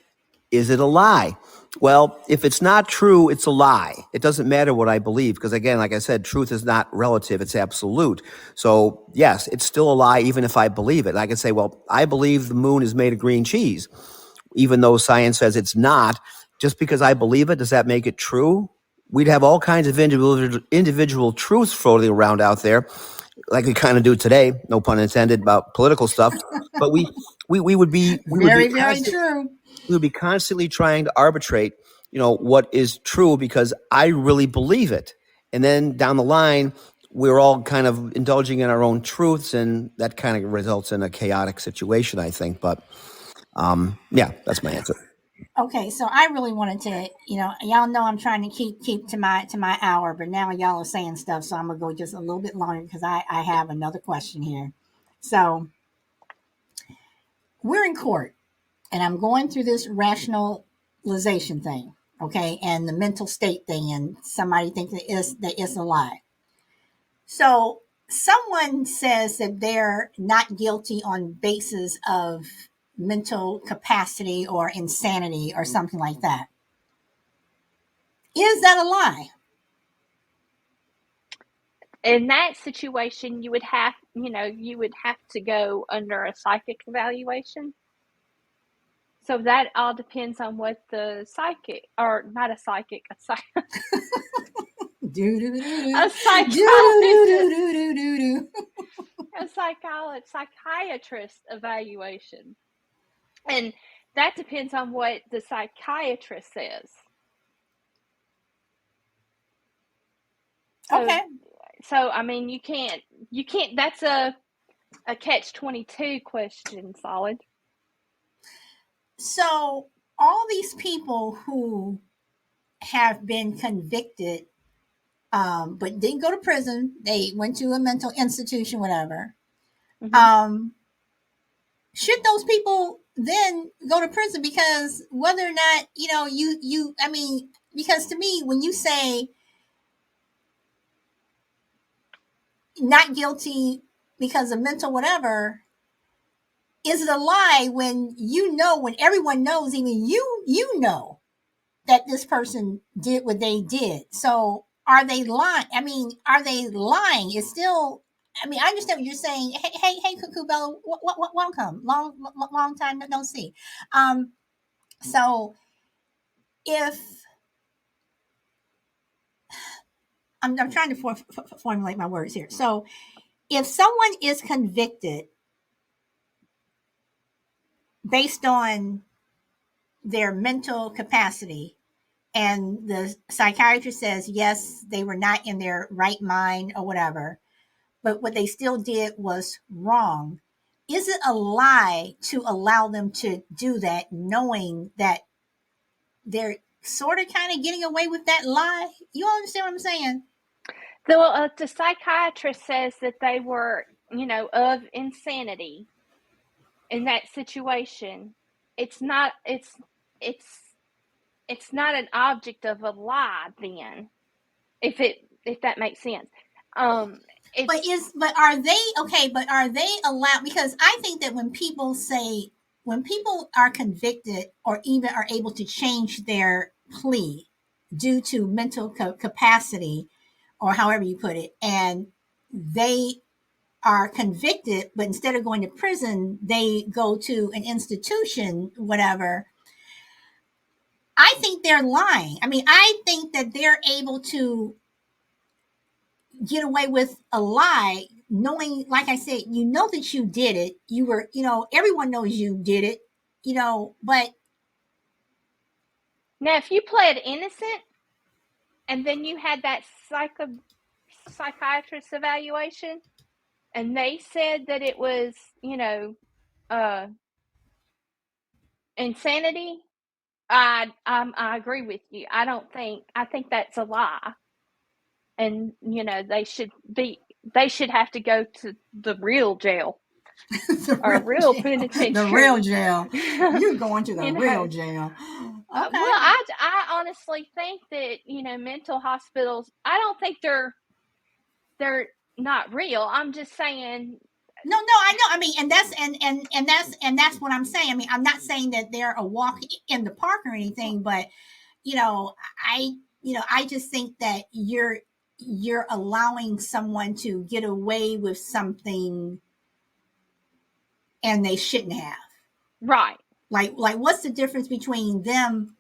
is it a lie? Well, if it's not true, it's a lie. It doesn't matter what I believe, because again, like I said, truth is not relative, it's absolute. So yes, it's still a lie even if I believe it. And I can say, well, I believe the moon is made of green cheese, even though science says it's not. Just because I believe it, does that make it true? We'd have all kinds of individual truths floating around out there, like we kind of do today, no pun intended, about political stuff. But we would be Very true. We would be constantly trying to arbitrate, what is true because I really believe it. And then down the line, we're all kind of indulging in our own truths, and that kind of results in a chaotic situation, I think. But yeah, that's my answer. Okay, so I really wanted to, y'all know I'm trying to keep to my hour, but now y'all are saying stuff, so I'm gonna go just a little bit longer because I have another question here. So we're in court, and I'm going through this rationalization thing, okay, and the mental state thing, and somebody thinks that it's a lie. So someone says that they're not guilty on basis of mental capacity or insanity or something like that. Is that a lie? In that situation, you would have to go under a psychic evaluation. So that all depends on what the psychic, or not a psychic, a psychiatrist evaluation. And that depends on what the psychiatrist says. Okay. So I mean, you can't. That's a catch-22 question, Solid. So all these people who have been convicted, but didn't go to prison, they went to a mental institution, whatever. Mm-hmm. Should those people then go to prison? Because whether or not, because to me, when you say not guilty because of mental whatever, is it a lie when when everyone knows, even you know that this person did what they did? So are they lying? I mean, are they lying? It's still, I understand what you're saying. Hey, Cuckoo Bella, welcome. Long time no see. So if I'm trying to formulate my words here. So if someone is convicted based on their mental capacity, and the psychiatrist says, yes, they were not in their right mind or whatever, but what they still did was wrong, is it a lie to allow them to do that, knowing that they're sort of kind of getting away with that lie? You understand what I'm saying? The psychiatrist says that they were of insanity in that situation, it's not an object of a lie then, if that makes sense. But are they okay? But are they allowed? Because I think that when people are convicted or even are able to change their plea due to mental capacity, or however you put it, and they are convicted, but instead of going to prison, they go to an institution, whatever. I think they're lying. I mean, I think that they're able to get away with a lie, knowing, like I said, that you did it. You were, everyone knows you did it, but now if you pled innocent and then you had that psychiatrist evaluation and they said that it was, insanity, I agree with you. I think that's a lie. And, they should have to go to the real jail. Or real penitentiary. The real jail. You're going to the real jail. Okay. Well, I honestly think that, mental hospitals, I don't think they're not real. I'm just saying. No, I know. I mean, and that's what I'm saying. I mean, I'm not saying that they're a walk in the park or anything, but I just think that you're allowing someone to get away with something and they shouldn't have. Right. Like what's the difference between them,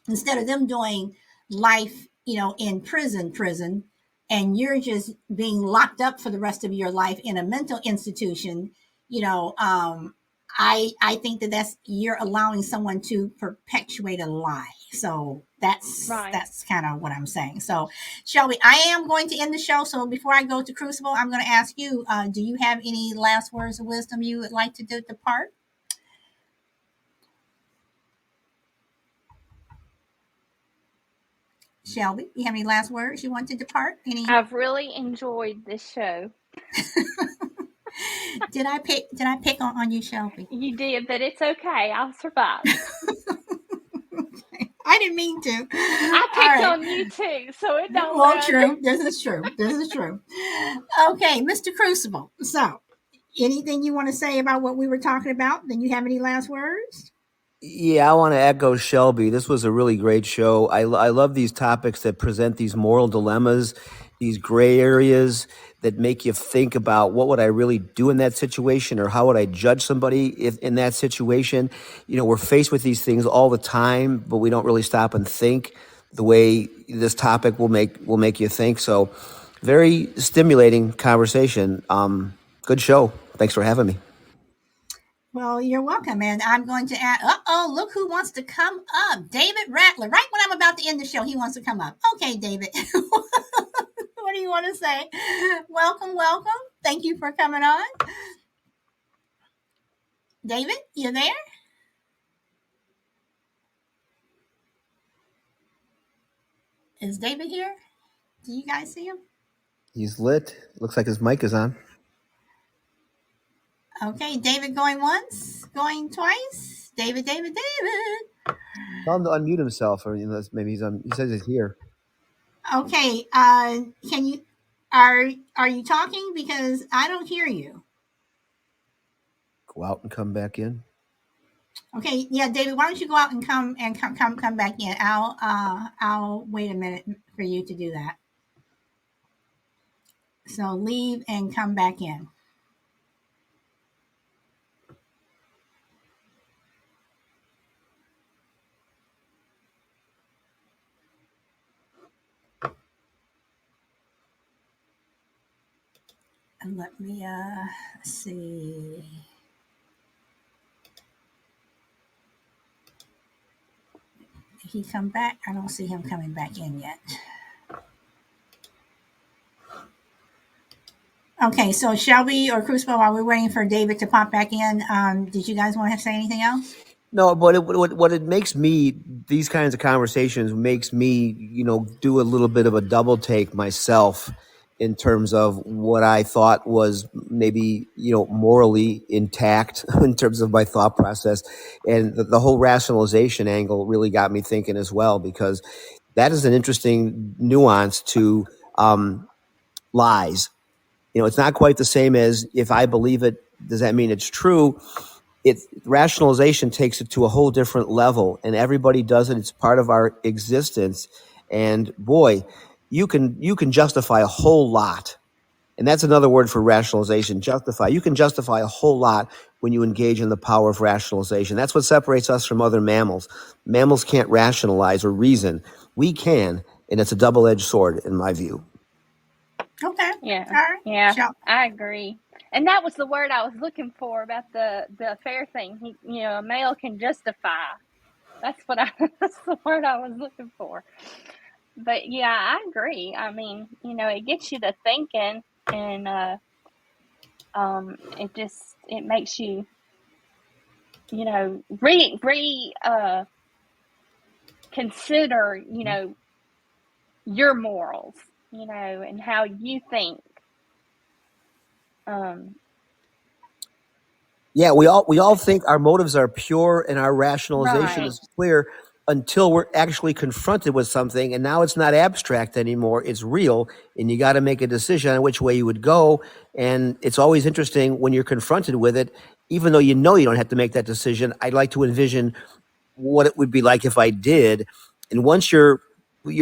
instead of them doing life, in prison, and you're just being locked up for the rest of your life in a mental institution, I think that's you're allowing someone to perpetuate a lie. So that's kind of what I'm saying. So Shelby, I am going to end the show. So before I go to Crucible, I'm going to ask you, do you have any last words of wisdom you would like to depart? Shelby, you have any last words you want to depart? I've really enjoyed this show. Did I pick on you, Shelby? You did, but it's okay. I'll survive. I didn't mean to. I picked on you too, so it don't matter. True. This is true. Okay, Mr. Crucible. So, anything you want to say about what we were talking about? Then you have any last words? Yeah, I want to echo Shelby. This was a really great show. I love these topics that present these moral dilemmas, these gray areas that make you think about what would I really do in that situation, or how would I judge somebody in that situation. We're faced with these things all the time, but we don't really stop and think the way this topic will make you think. So, very stimulating conversation. Good show. Thanks for having me. Well, you're welcome. And I'm going to add, look who wants to come up. David Rattler. Right when I'm about to end the show, he wants to come up. Okay, David. What do you want to say? Welcome. Thank you for coming on. David, you there? Is David here? Do you guys see him? He's lit. Looks like his mic is on. Okay, David going once, going twice. David. Tell him to unmute himself, or maybe he's on. He says he's here. Okay, can you? Are you talking? Because I don't hear you. Go out and come back in. Okay, yeah, David, why don't you go out and come back in? I'll wait a minute for you to do that. So leave and come back in. And let me see. Did he come back? I don't see him coming back in yet. Okay, so Shelby or Crucible, while we're waiting for David to pop back in, did you guys want to say anything else? No, but what it makes me, these kinds of conversations makes me, do a little bit of a double take myself in terms of what I thought was maybe morally intact in terms of my thought process, and the whole rationalization angle really got me thinking as well, because that is an interesting nuance to lies. It's not quite the same as, if I believe it, does that mean it's true? Rationalization takes it to a whole different level, and everybody does it. It's part of our existence, and boy, you can justify a whole lot. And that's another word for rationalization: justify. You can justify a whole lot when you engage in the power of rationalization. That's what separates us from other mammals. Mammals can't rationalize or reason. We can, and it's a double-edged sword in my view. Okay. Yeah, All right. yeah, Shall I agree. And that was the word I was looking for about the affair thing. A male can justify. That's what that's the word I was looking for. But yeah, I agree. I mean, it gets you to thinking, and it makes you, consider, your morals, and how you think. Um, Yeah, we all think our motives are pure and our rationalization right, is clear until we're actually confronted with something, and now it's not abstract anymore, it's real, and you got to make a decision on which way you would go. And it's always interesting when you're confronted with it, even though you don't have to make that decision. I'd like to envision what it would be like if I did. And once your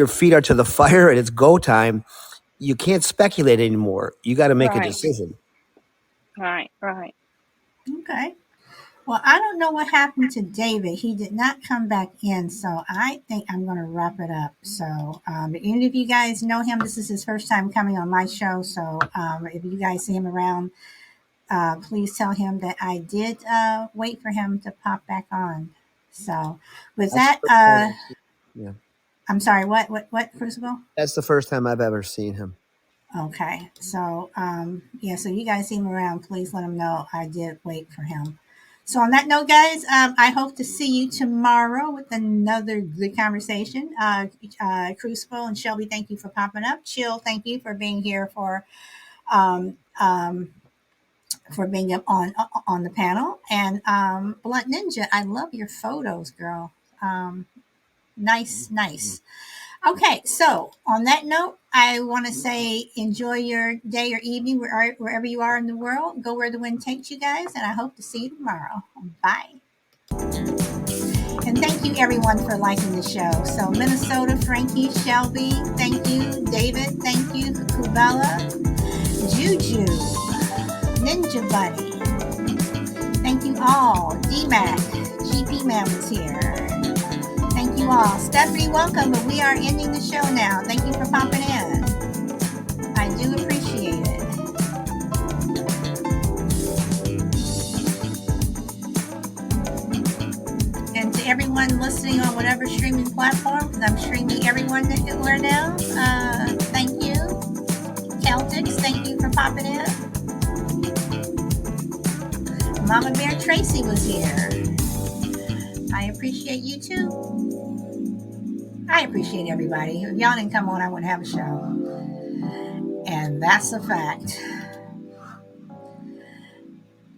feet are to the fire and it's go time, you can't speculate anymore. You got to make a right, decision. right. okay. Well, I don't know what happened to David. He did not come back in, so I think I'm going to wrap it up. So, if any of you guys know him, this is his first time coming on my show. So, if you guys see him around, please tell him that I did wait for him to pop back on. So, with That's the that, first time I've seen- yeah. I'm sorry. What, Crucible? That's the first time I've ever seen him. Okay. So, yeah. So you guys see him around, please let him know I did wait for him. So on that note, guys, I hope to see you tomorrow with another good conversation. Crucible and Shelby, thank you for popping up. Chill, thank you for being here um, um, for being up on the panel. And Blunt Ninja, I love your photos, girl. Nice, nice. Okay, so on that note, I want to say enjoy your day or evening wherever you are in the world. Go where the wind takes you guys, and I hope to see you tomorrow. Bye. And thank you everyone for liking the show. So Minnesota, Frankie, Shelby, thank you. David, thank you. Kubella, Juju, Ninja Bunny, thank you all. DMAC, GP Man was here. Thank you all. Stephanie, welcome, but we are ending the show now. Thank you for popping in. I do appreciate it. And to everyone listening on whatever streaming platform, because I'm streaming everyone everywhere now, thank you. Celtics, thank you for popping in. Mama Bear Tracy was here. I appreciate you too. I appreciate everybody. If y'all didn't come on, I wouldn't have a show. And that's a fact.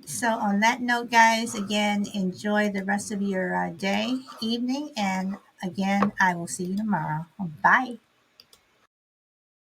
So, on that note, guys, again, enjoy the rest of your day, evening, and again, I will see you tomorrow. Bye.